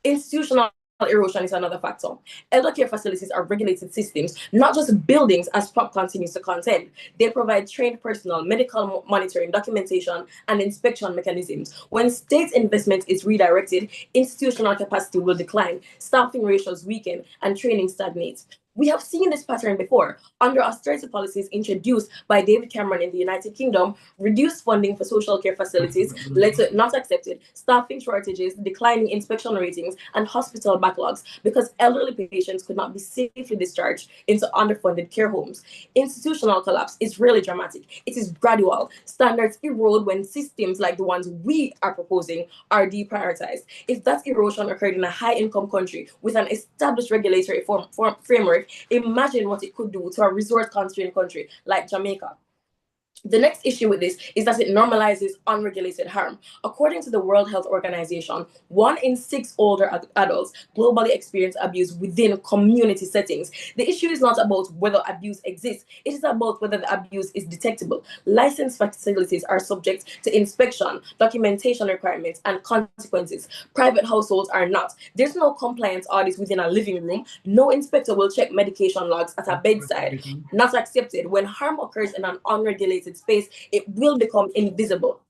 Institutional erosion is another factor. Elder care facilities are regulated systems, not just buildings, as PROP continues to contend. They provide trained personnel, medical monitoring, documentation, and inspection mechanisms. When state investment is redirected, institutional capacity will decline, staffing ratios weaken, and training stagnates. We have seen this pattern before. Under austerity policies introduced by David Cameron in the United Kingdom, reduced funding for social care facilities led to not accepted staffing shortages, declining inspection ratings, and hospital backlogs because elderly patients could not be safely discharged into underfunded care homes. Institutional collapse is really dramatic. It is gradual. Standards erode when systems like the ones we are proposing are deprioritized. If that erosion occurred in a high-income country with an established regulatory framework, imagine what it could do to a resource-constrained country like Jamaica. The next issue with this is that it normalizes unregulated harm. According to the World Health Organization, 1 in 6 older adults globally experience abuse within community settings. The issue is not about whether abuse exists, it is about whether the abuse is detectable. Licensed facilities are subject to inspection, documentation requirements, and consequences. Private households are not. There's no compliance audits within a living room. No inspector will check medication logs at a bedside. Not accepted. When harm occurs in an unregulated space, it will become invisible.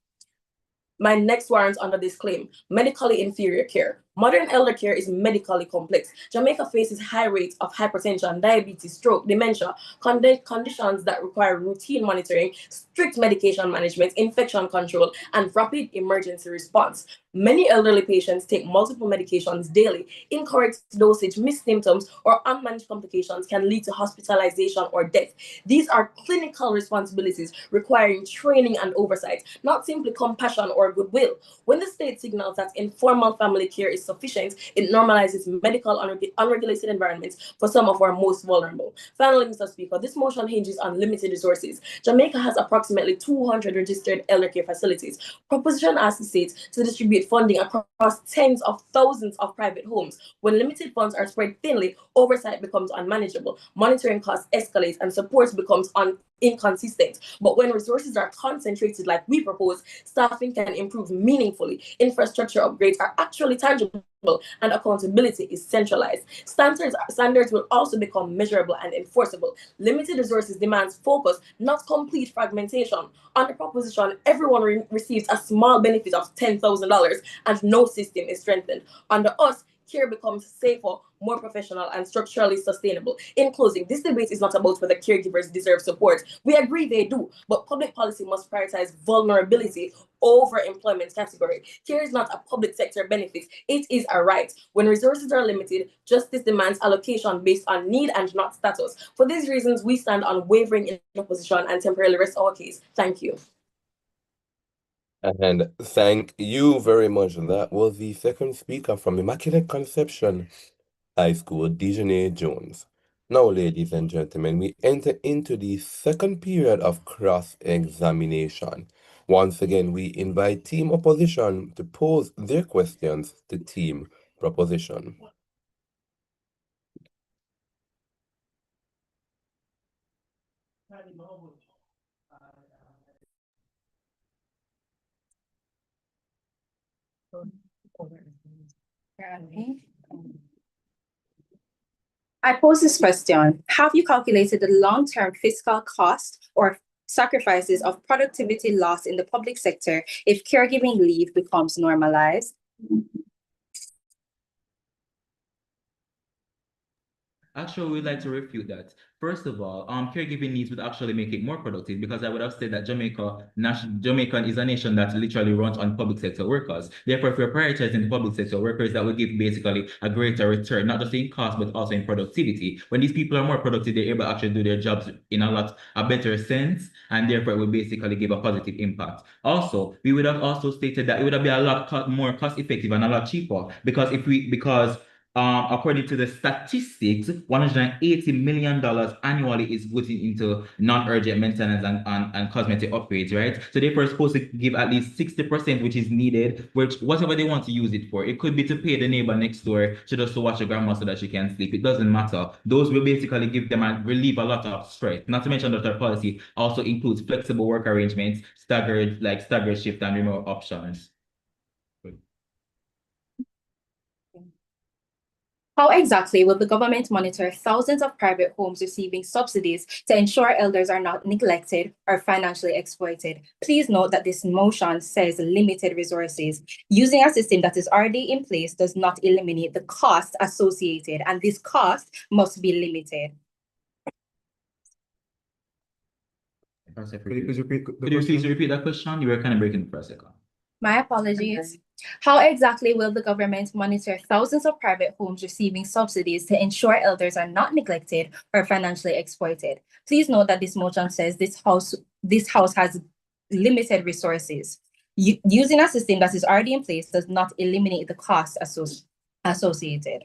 My next warrant under this claim, medically inferior care. Modern elder care is medically complex. Jamaica faces high rates of hypertension, diabetes, stroke, dementia, conditions that require routine monitoring, strict medication management, infection control, and rapid emergency response. Many elderly patients take multiple medications daily. Incorrect dosage, missed symptoms, or unmanaged complications can lead to hospitalization or death. These are clinical responsibilities requiring training and oversight, not simply compassion or goodwill. When the state signals that informal family care is sufficient, it normalizes medical unregulated environments for some of our most vulnerable. Finally, Mr. Speaker, this motion hinges on limited resources. Jamaica has approximately 200 registered elder care facilities. Proposition asks the states to distribute funding across tens of thousands of private homes. When limited funds are spread thinly, oversight becomes unmanageable, monitoring costs escalate, and support becomes inconsistent. But when resources are concentrated like we propose, staffing can improve meaningfully. Infrastructure upgrades are actually tangible, and accountability is centralized. Standards will also become measurable and enforceable. Limited resources demands focus, not complete fragmentation. On the proposition, everyone receives a small benefit of $10,000 and no system is strengthened. Under us, care becomes safer, more professional, and structurally sustainable. In closing, this debate is not about whether caregivers deserve support. We agree they do, but public policy must prioritize vulnerability over employment category. Care is not a public sector benefit, it is a right. When resources are limited, justice demands allocation based on need and not status. For these reasons, we stand unwavering in opposition and temporarily rest our case. Thank you. And thank you very much. That was the second speaker from Immaculate Conception High School, Dejanay Jones. Now, ladies and gentlemen, we enter into the second period of cross-examination. Once again, we invite team opposition to pose their questions to team proposition. I pose this question. Have you calculated the long-term fiscal cost or sacrifices of productivity loss in the public sector if caregiving leave becomes normalized? Actually, we'd like to refute that. First of all, caregiving needs would actually make it more productive because I would have said that Jamaica is a nation that literally runs on public sector workers. Therefore, if we're prioritizing the public sector workers, that will give basically a greater return, not just in cost, but also in productivity. When these people are more productive, they're able to actually do their jobs in a better sense, and therefore it will basically give a positive impact. Also, we would have also stated that it would be a lot more cost effective and a lot cheaper because according to the statistics, $180 million annually is put into non-urgent maintenance and cosmetic upgrades, right? So they're supposed to give at least 60%, which is needed, which whatever they want to use it for. It could be to pay the neighbor next door to just to watch your grandma so that she can sleep. It doesn't matter. Those will basically give them and relieve a lot of stress. Not to mention that our policy also includes flexible work arrangements, staggered shift and remote options. How exactly will the government monitor thousands of private homes receiving subsidies to ensure elders are not neglected or financially exploited? Please note that this motion says limited resources. Using a system that is already in place does not eliminate the cost associated, and this cost must be limited. Could you please repeat Could you please repeat that question? You were kind of breaking for a second. My apologies. How exactly will the government monitor thousands of private homes receiving subsidies to ensure elders are not neglected or financially exploited? Please note that this motion says this house has limited resources. Using a system that is already in place does not eliminate the costs associated.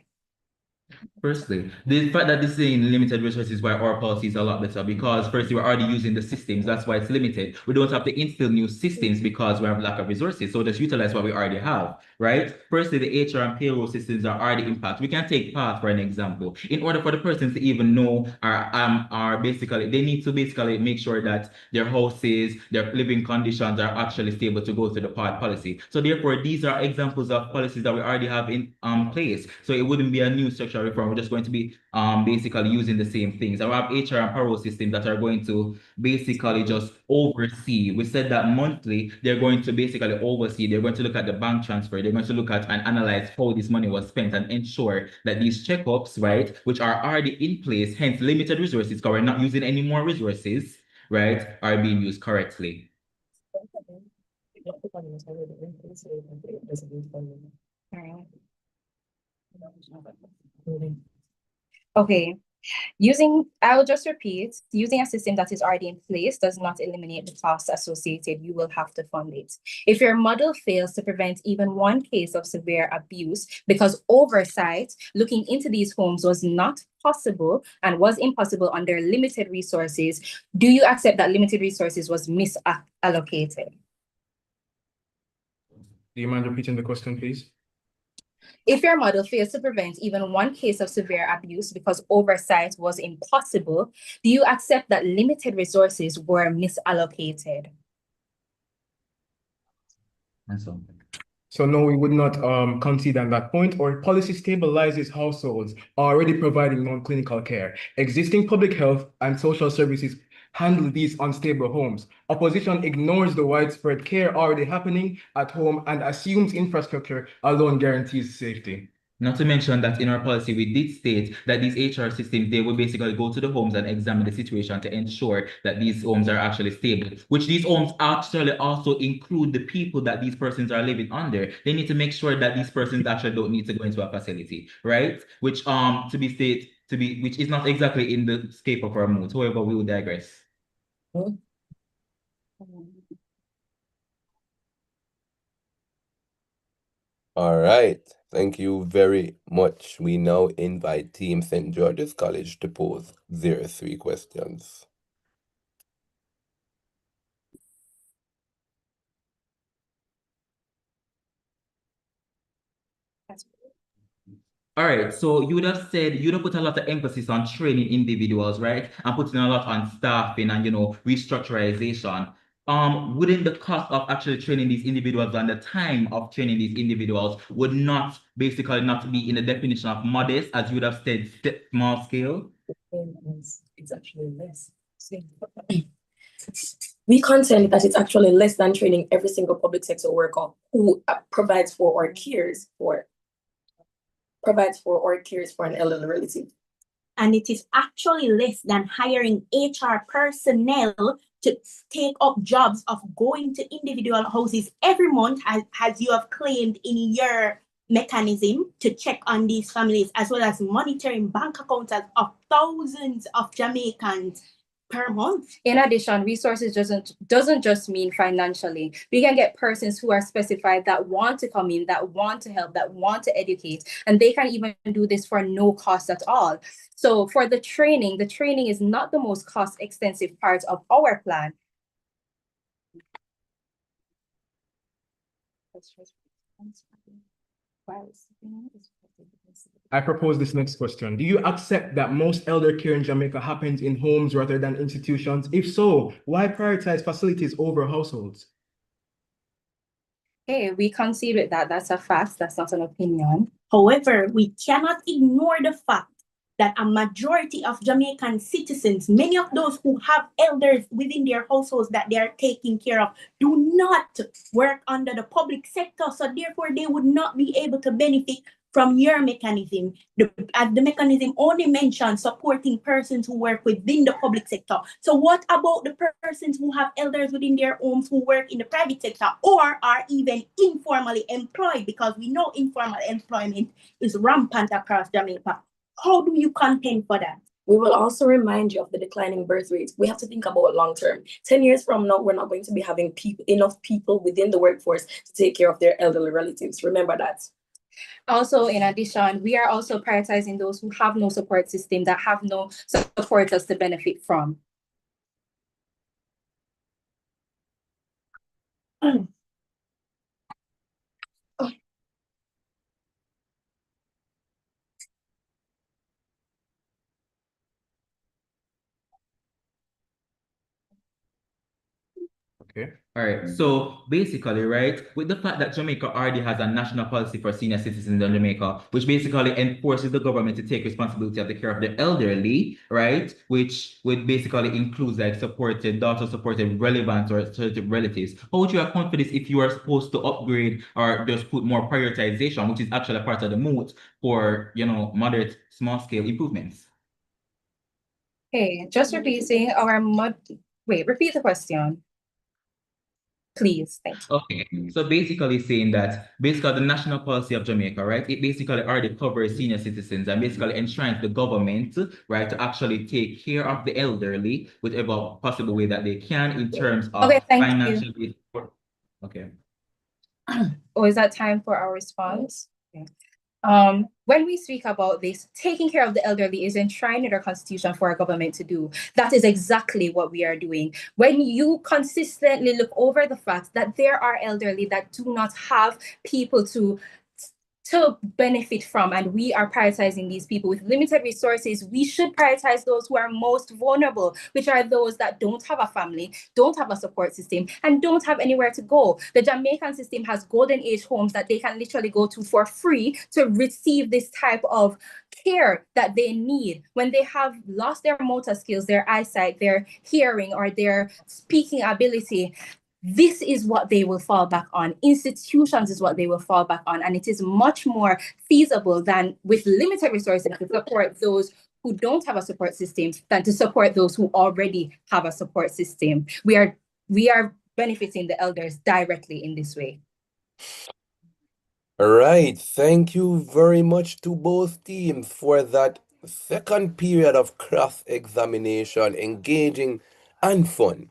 Firstly, the fact that this is in limited resources is why our policy is a lot better because firstly, we're already using the systems. That's why it's limited. We don't have to instill new systems because we have lack of resources. So just utilize what we already have, right? Firstly, the HR and payroll systems are already impacted. We can take PATH for an example. In order for the persons to even know they need to basically make sure that their houses, their living conditions are actually stable to go through the PATH policy. So therefore, these are examples of policies that we already have in place. So it wouldn't be a new structural reform. We're just going to be basically using the same things. I have HR and payroll systems that are going to basically just oversee. We said that monthly, they're going to basically oversee. They're going to look at the bank transfer. They're going to look at and analyze how this money was spent and ensure that these checkups, right, which are already in place, hence limited resources, because we're not using any more resources, right, are being used correctly. Okay. I will just repeat, using a system that is already in place does not eliminate the costs associated. You will have to fund it. If your model fails to prevent even one case of severe abuse because oversight looking into these homes was not possible and was impossible under limited resources, do you accept that limited resources was misallocated? Do you mind repeating the question, please? If your model fails to prevent even one case of severe abuse because oversight was impossible, do you accept that limited resources were misallocated? So no, we would not concede on that point. Our policy stabilizes households already providing non-clinical care. Existing public health and social services handle these unstable homes. Opposition ignores the widespread care already happening at home and assumes infrastructure alone guarantees safety. Not to mention that in our policy, we did state that these HR systems, they will basically go to the homes and examine the situation to ensure that these homes are actually stable, which these homes actually also include the people that these persons are living under. They need to make sure that these persons actually don't need to go into a facility, right? Which which is not exactly in the scope of our mood. However, we will digress. All right. Thank you very much. We now invite Team St. George's College to pose their 3 questions. All right, so you would have said you'd have put a lot of emphasis on training individuals, right? And putting a lot on staffing and restructurization. Wouldn't the cost of actually training these individuals and the time of training these individuals would not basically not be in the definition of modest, as you would have said, small scale? It's actually less. We contend that it's actually less than training every single public sector worker who provides for or cares for an elderly relative. And it is actually less than hiring HR personnel to take up jobs of going to individual houses every month, as you have claimed in your mechanism to check on these families, as well as monitoring bank accounts of thousands of Jamaicans per month. In addition, resources doesn't just mean financially. We can get persons who are specified that want to come in, that want to help, that want to educate, and they can even do this for no cost at all. So for the training is not the most cost-extensive part of our plan. I propose this next question. Do you accept that most elder care in Jamaica happens in homes rather than institutions? If so, why prioritize facilities over households? Okay, we concede with that. That's a fact. That's not an opinion. However, we cannot ignore the fact that a majority of Jamaican citizens, many of those who have elders within their households that they are taking care of, do not work under the public sector. So therefore, they would not be able to benefit from your mechanism. As the mechanism only mentions supporting persons who work within the public sector. So what about the persons who have elders within their homes who work in the private sector or are even informally employed? Because we know informal employment is rampant across Jamaica. How do you contend for that? We will also remind you of the declining birth rates. We have to think about long term. 10 years from now, we're not going to be having enough people within the workforce to take care of their elderly relatives. Remember that. Also, in addition, we are also prioritizing those who have no support system, that have no supporters to benefit from. Okay. All right, so basically, right, with the fact that Jamaica already has a national policy for senior citizens in Jamaica, which basically enforces the government to take responsibility of the care of the elderly, right, which would basically include like daughter-supported relevant or certain relatives. How would you account for this if you are supposed to upgrade or just put more prioritization, which is actually a part of the mood for, moderate, small-scale improvements? Okay, just repeating repeat the question. Please, thank you. Okay, so basically saying that basically the national policy of Jamaica, right? It basically already covers senior citizens and basically enshrines the government, right, to actually take care of the elderly whichever possible way that they can in terms of Okay, thank you. financial support. Okay. Or is that time for our response? Okay. When we speak about this, taking care of the elderly is enshrined in our constitution for our government to do. That is exactly what we are doing. When you consistently look over the fact that there are elderly that do not have people to benefit from, and we are prioritizing these people with limited resources, we should prioritize those who are most vulnerable, which are those that don't have a family, don't have a support system, and don't have anywhere to go. The Jamaican system has golden age homes that they can literally go to for free to receive this type of care that they need when they have lost their motor skills, their eyesight, their hearing, or their speaking ability. This is what they will fall back on. Institutions is what they will fall back on. And it is much more feasible than with limited resources to support those who don't have a support system than to support those who already have a support system. We are benefiting the elders directly in this way. All right, thank you very much to both teams for that second period of cross-examination, engaging and fun.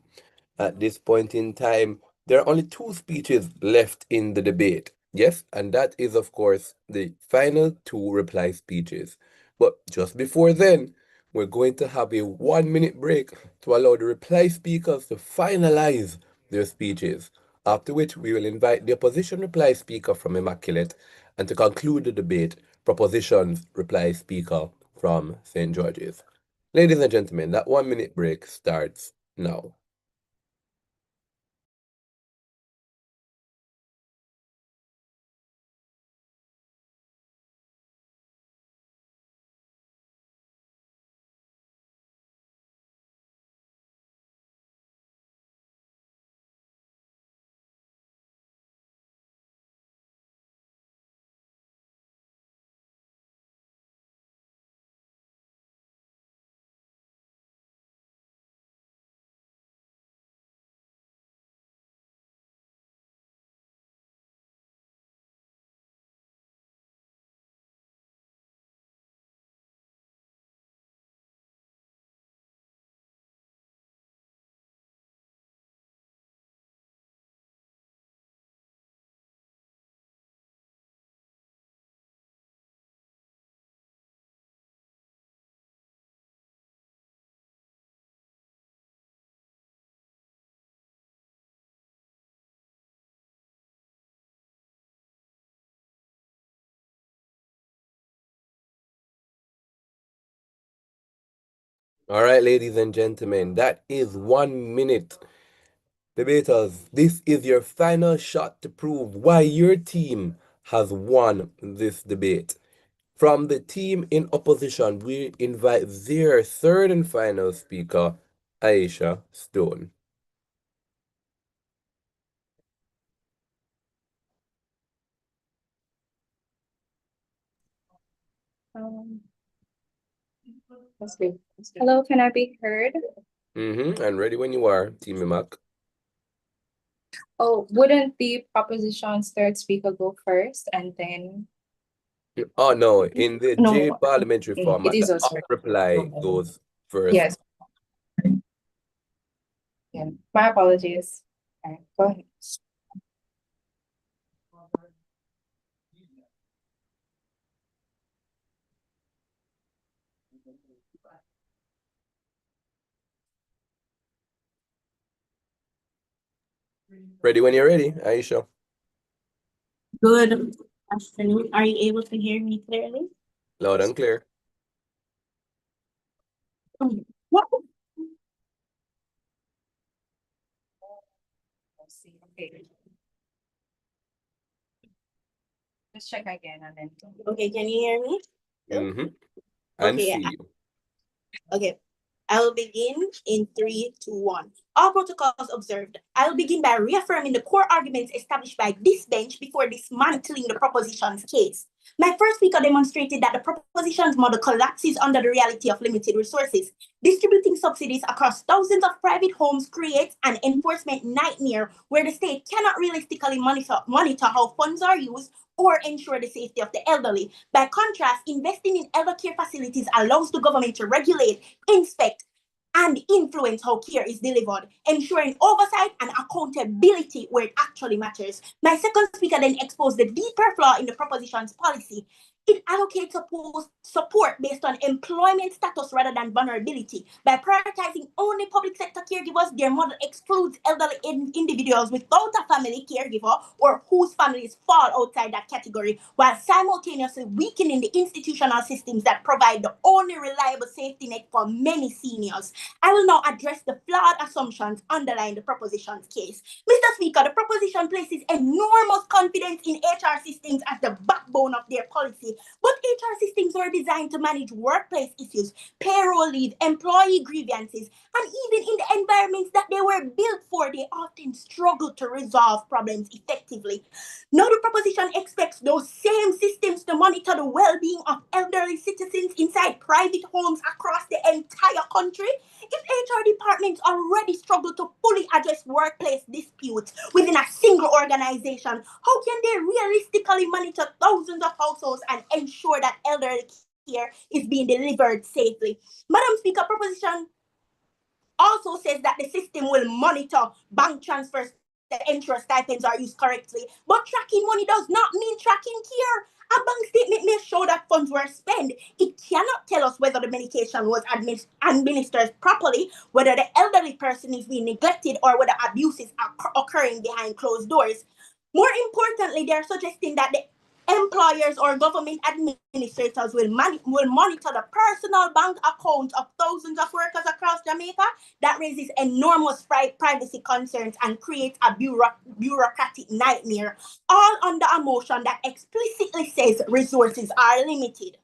At this point in time, there are only two speeches left in the debate. Yes, and that is, of course, the final two reply speeches. But just before then, we're going to have a 1 minute break to allow the reply speakers to finalize their speeches. After which, we will invite the opposition reply speaker from Immaculate, and to conclude the debate, proposition's reply speaker from St. George's. Ladies and gentlemen, that 1 minute break starts now. All right, ladies and gentlemen, that is 1 minute. Debaters, this is your final shot to prove why your team has won this debate. From the team in opposition, we invite their third and final speaker, Aisha Stone. Hello, can I be heard? And ready when you are, Team Mac. Oh, wouldn't the proposition's third speaker go first and then? Oh no, in the No, J parliamentary it format, is the us. reply goes first. Yes. Yeah, my apologies. All right, go ahead. Ready when you're ready, Aisha. Good afternoon. Are you able to hear me clearly? Loud and clear. What? Okay. Just check again and then. Okay, can you hear me? And Okay, see you. okay. I will begin in 3, 2, 1. All protocols observed. I will begin by reaffirming the core arguments established by this bench before dismantling the proposition's case. My first speaker demonstrated that the proposition's model collapses under the reality of limited resources. Distributing subsidies across thousands of private homes creates an enforcement nightmare where the state cannot realistically monitor how funds are used or ensure the safety of the elderly. By contrast, investing in elder care facilities allows the government to regulate, inspect, and influence how care is delivered, ensuring oversight and accountability where it actually matters. My second speaker then exposed the deeper flaw in the proposition's policy. It allocates support based on employment status rather than vulnerability. By prioritizing only public sector caregivers, their model excludes elderly individuals without a family caregiver or whose families fall outside that category, while simultaneously weakening the institutional systems that provide the only reliable safety net for many seniors. I will now address the flawed assumptions underlying the proposition's case. Mr. Speaker, the proposition places enormous confidence in HR systems as the backbone of their policy, but HR systems were designed to manage workplace issues, payroll leave, employee grievances, and even in the environments that they were built for, they often struggle to resolve problems effectively. Now the proposition expects those same systems to monitor the well-being of elderly citizens inside private homes across the entire country. If HR departments already struggle to fully address workplace disputes within a single organization, how can they realistically monitor thousands of households and ensure that elderly care is being delivered safely? Madam Speaker, proposition also says that the system will monitor bank transfers to ensure stipends are used correctly. But tracking money does not mean tracking care. A bank statement may show that funds were spent. It cannot tell us whether the medication was administered properly, whether the elderly person is being neglected, or whether abuses are occurring behind closed doors. More importantly, they are suggesting that the employers or government administrators will monitor the personal bank accounts of thousands of workers across Jamaica. That raises enormous privacy concerns and creates a bureaucratic nightmare, all under a motion that explicitly says resources are limited.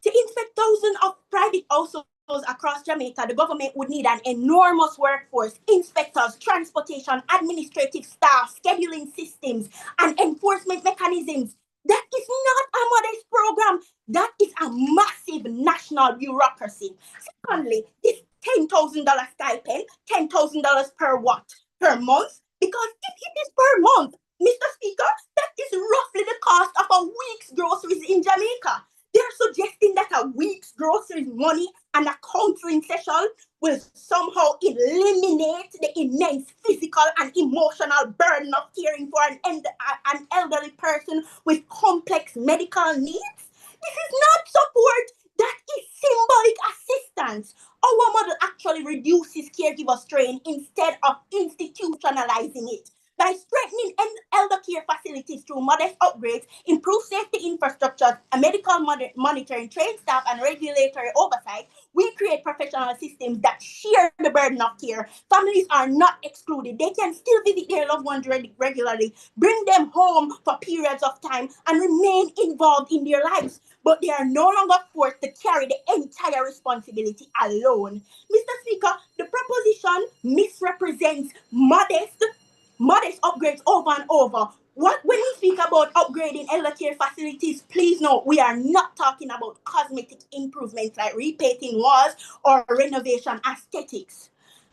To inspect thousands of private households across Jamaica, the government would need an enormous workforce, inspectors, transportation, administrative staff, scheduling systems, and enforcement mechanisms. That is not a modest program. That is a massive national bureaucracy. Secondly, this $10,000 stipend, $10,000 per what? Per month? Because if it is per month, Mr. Speaker, that is roughly the cost of a week's groceries in Jamaica. They're suggesting that a week's groceries money and a counseling session will somehow eliminate the immense physical and emotional burden of caring for an elderly person with complex medical needs. This is not support, that is symbolic assistance. Our model actually reduces caregiver strain instead of institutionalizing it. By strengthening elder care facilities through modest upgrades, improved safety infrastructure, a medical monitoring, trained staff, and regulatory oversight, we create professional systems that share the burden of care. Families are not excluded. They can still visit their loved ones regularly, bring them home for periods of time, and remain involved in their lives. But they are no longer forced to carry the entire responsibility alone. Mr. Speaker, the proposition misrepresents modest upgrades over and over. When we speak about upgrading elder care facilities, please note we are not talking about cosmetic improvements like repainting walls or renovation aesthetics.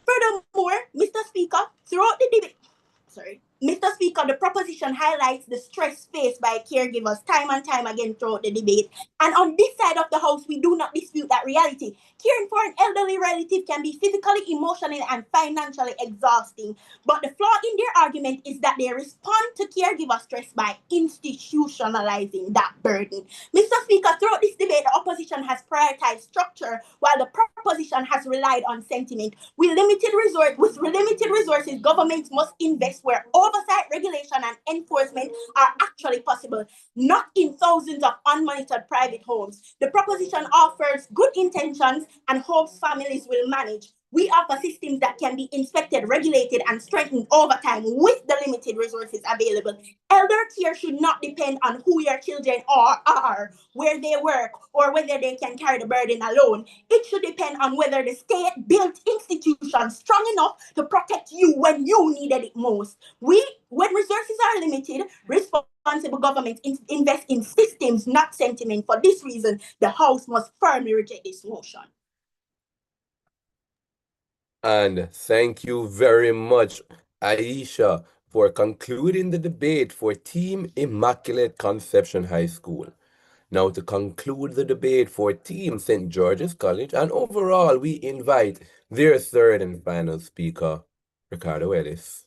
Furthermore, Mr. Speaker, the proposition highlights the stress faced by caregivers time and time again throughout the debate. And on this side of the House, we do not dispute that reality. Caring for an elderly relative can be physically, emotionally, and financially exhausting. But the flaw in their argument is that they respond to caregiver stress by institutionalizing that burden. Mr. Speaker, throughout this debate, the opposition has prioritized structure while the proposition has relied on sentiment. With limited resources, governments must invest where oversight, regulation, and enforcement are actually possible, not in thousands of unmonitored private homes. The proposition offers good intentions and hopes families will manage, We offer systems that can be inspected, regulated, and strengthened over time with the limited resources available. Elder care should not depend on who your children are, where they work, or whether they can carry the burden alone. It should depend on whether the state built institutions strong enough to protect you when you needed it most. When resources are limited, responsible governments invest in systems, not sentiment. For this reason, the House must firmly reject this motion. And thank you very much, Aisha, for concluding the debate for Team Immaculate Conception High School. Now, to conclude the debate for Team St. George's College, and overall, we invite their third and final speaker, Ricardo Ellis.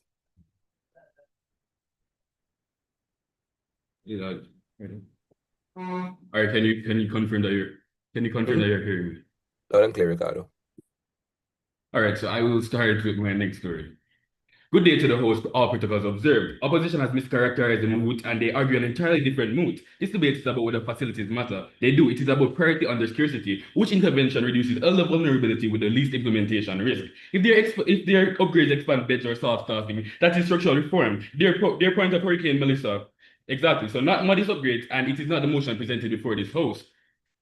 All right, can you confirm that you're hearing me? Loud and clear, Ricardo. All right, so I will start with my next story. Good day to the host, all protocols observed. Opposition has mischaracterized the moot and they argue an entirely different moot. This debate is about whether facilities matter. They do. It is about priority under scarcity, which intervention reduces elder vulnerability with the least implementation risk. If their upgrades expand beds or soft staffing, that is structural reform. Their point of Hurricane Melissa. Exactly. So not modest upgrades, and it is not the motion presented before this house.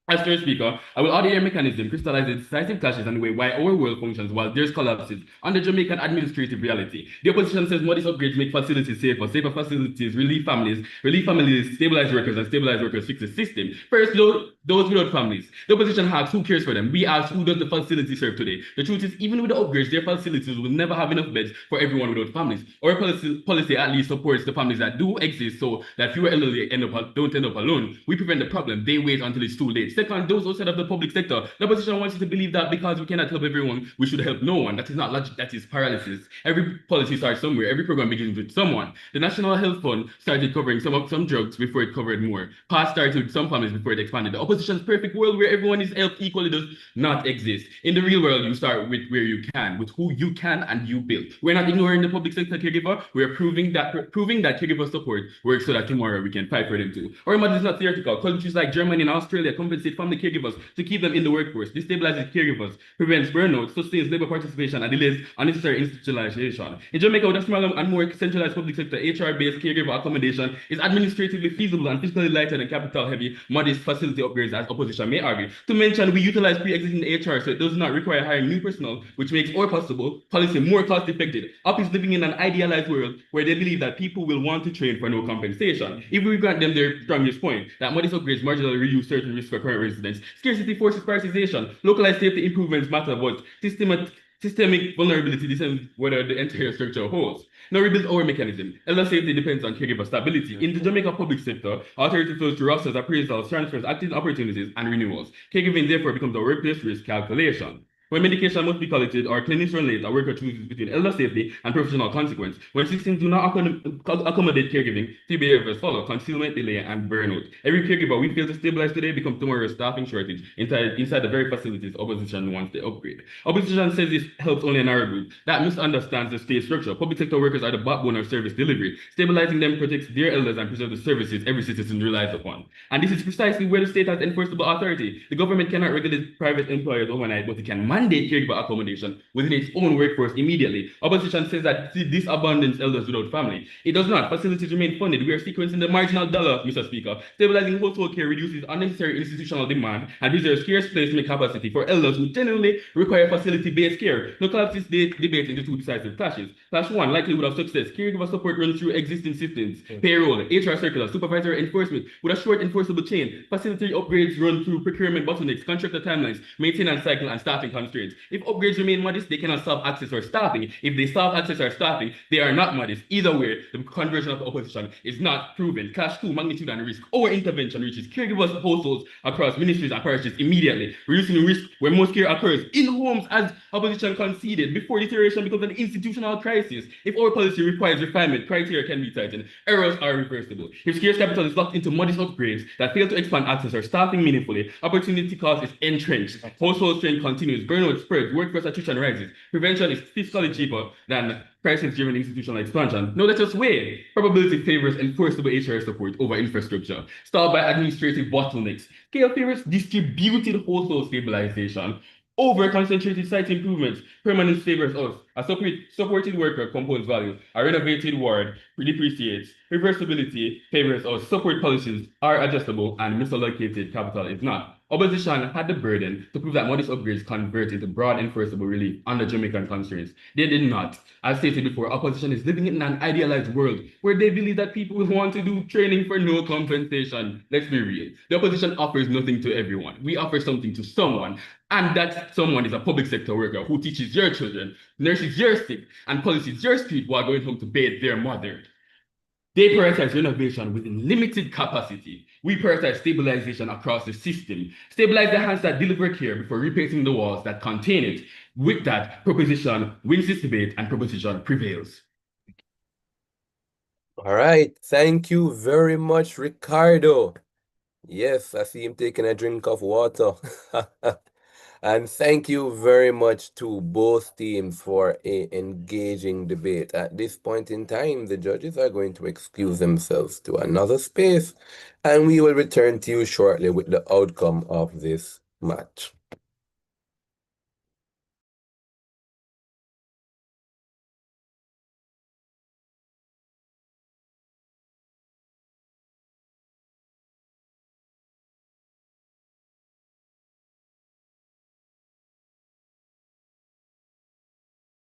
As third speaker, I will audio a mechanism crystallize the decisive clashes and weigh why our world functions while theirs collapses under Jamaican administrative reality. The opposition says modest upgrades make facilities safer facilities relieve families, stabilize workers, and stabilize workers fix the system. First, those without families. The opposition asks who cares for them. We ask who does the facility serve today. The truth is, even with the upgrades, their facilities will never have enough beds for everyone without families. Our policy at least supports the families that do exist so that fewer elderly don't end up alone. We prevent the problem. They wait until it's too late. Second, those outside of the public sector. The opposition wants you to believe that because we cannot help everyone, we should help no one. That is not logic, that is paralysis. Every policy starts somewhere. Every program begins with someone. The National Health Fund started covering some drugs before it covered more. PASS started with some families before it expanded. The opposition's perfect world where everyone is helped equally does not exist. In the real world, you start with where you can, with who you can and you build. We're not ignoring the public sector caregiver. We're proving that caregiver support works so that tomorrow we can fight for them too. Our model is not theoretical. Countries like Germany and Australia compensate family caregivers to keep them in the workforce. This stabilizes caregivers, prevents burnout, sustains labor participation, and delays unnecessary institutionalization. In Jamaica, with a smaller and more centralized public sector, HR-based caregiver accommodation is administratively feasible and fiscally lighter than capital-heavy, modest facility upgrades, as opposition may argue. To mention, we utilize pre-existing HR, so it does not require hiring new personnel, which makes our possible policy more cost-effective. UP is living in an idealized world where they believe that people will want to train for no compensation. If we grant them their strongest point, that modest upgrades marginally reduce certain risks for current residents, scarcity forces prioritization, localized safety improvements matter, but systemic vulnerability determines whether the entire structure holds. Now rebuild our mechanism. Elder safety depends on caregiver stability. In the Jamaica public sector, authority flows through rosters, appraisals, transfers, active opportunities, and renewals. Caregiving therefore becomes a workplace risk calculation. When medication must be collected or clinics run late, a worker chooses between elder safety and professional consequence. When systems do not accommodate caregiving, three behaviors follow: concealment, delay, and burnout. Every caregiver we fail to stabilize today becomes tomorrow's staffing shortage inside the very facilities opposition wants to upgrade. Opposition says this helps only a narrow group. That misunderstands the state structure. Public sector workers are the backbone of service delivery. Stabilizing them protects their elders and preserves the services every citizen relies upon. And this is precisely where the state has enforceable authority. The government cannot regulate private employers overnight, but it can mandate caregiver accommodation within its own workforce immediately. Opposition says that this abandons elders without family. It does not. Facilities remain funded. We are sequencing the marginal dollar, Mr. Speaker. Stabilizing household care reduces unnecessary institutional demand and preserves scarce placement capacity for elders who genuinely require facility-based care. No collapse this debate into two decisive clashes. Clash one, likelihood of success. Caregiver support runs through existing systems. Payroll, HR circular, supervisor enforcement with a short enforceable chain. Facility upgrades run through procurement bottlenecks, contractor timelines, maintenance cycle, and staffing constraints. If upgrades remain modest, they cannot solve access or staffing. If they solve access or staffing, they are not modest. Either way, the conversion of the opposition is not proven. Clash two, magnitude and risk. Our intervention reaches caregivers' households across ministries and parishes immediately, reducing risk where most care occurs in homes, as opposition conceded, before deterioration becomes an institutional crisis. If our policy requires refinement, criteria can be tightened. Errors are reversible. If scarce capital is locked into modest upgrades that fail to expand access or staffing meaningfully, opportunity cost is entrenched. Household strain continues, burnout spreads, workforce attrition rises. Prevention is fiscally cheaper than crisis-driven institutional expansion. Now let us weigh. Probability favors enforceable HR support over infrastructure, stalled by administrative bottlenecks. Scale favors distributed household stabilization. Over-concentrated site improvements, permanence favors us. A supported worker compounds value. A renovated ward depreciates. Reversibility favors us. Support policies are adjustable and misallocated capital is not. Opposition had the burden to prove that modest upgrades convert into broad enforceable relief under Jamaican constraints. They did not. As stated before, opposition is living in an idealized world where they believe that people will want to do training for no compensation. Let's be real. The opposition offers nothing to everyone. We offer something to someone, and that someone is a public sector worker who teaches your children, nurses your sick, and policies your street while going home to bathe their mother. They prioritize renovation within limited capacity. We prioritize stabilization across the system. Stabilize the hands that deliver care before replacing the walls that contain it. With that, proposition wins this debate and proposition prevails. All right. Thank you very much, Ricardo. Yes, I see him taking a drink of water. And thank you very much to both teams for a engaging debate. At this point in time, the judges are going to excuse themselves to another space, and we will return to you shortly with the outcome of this match.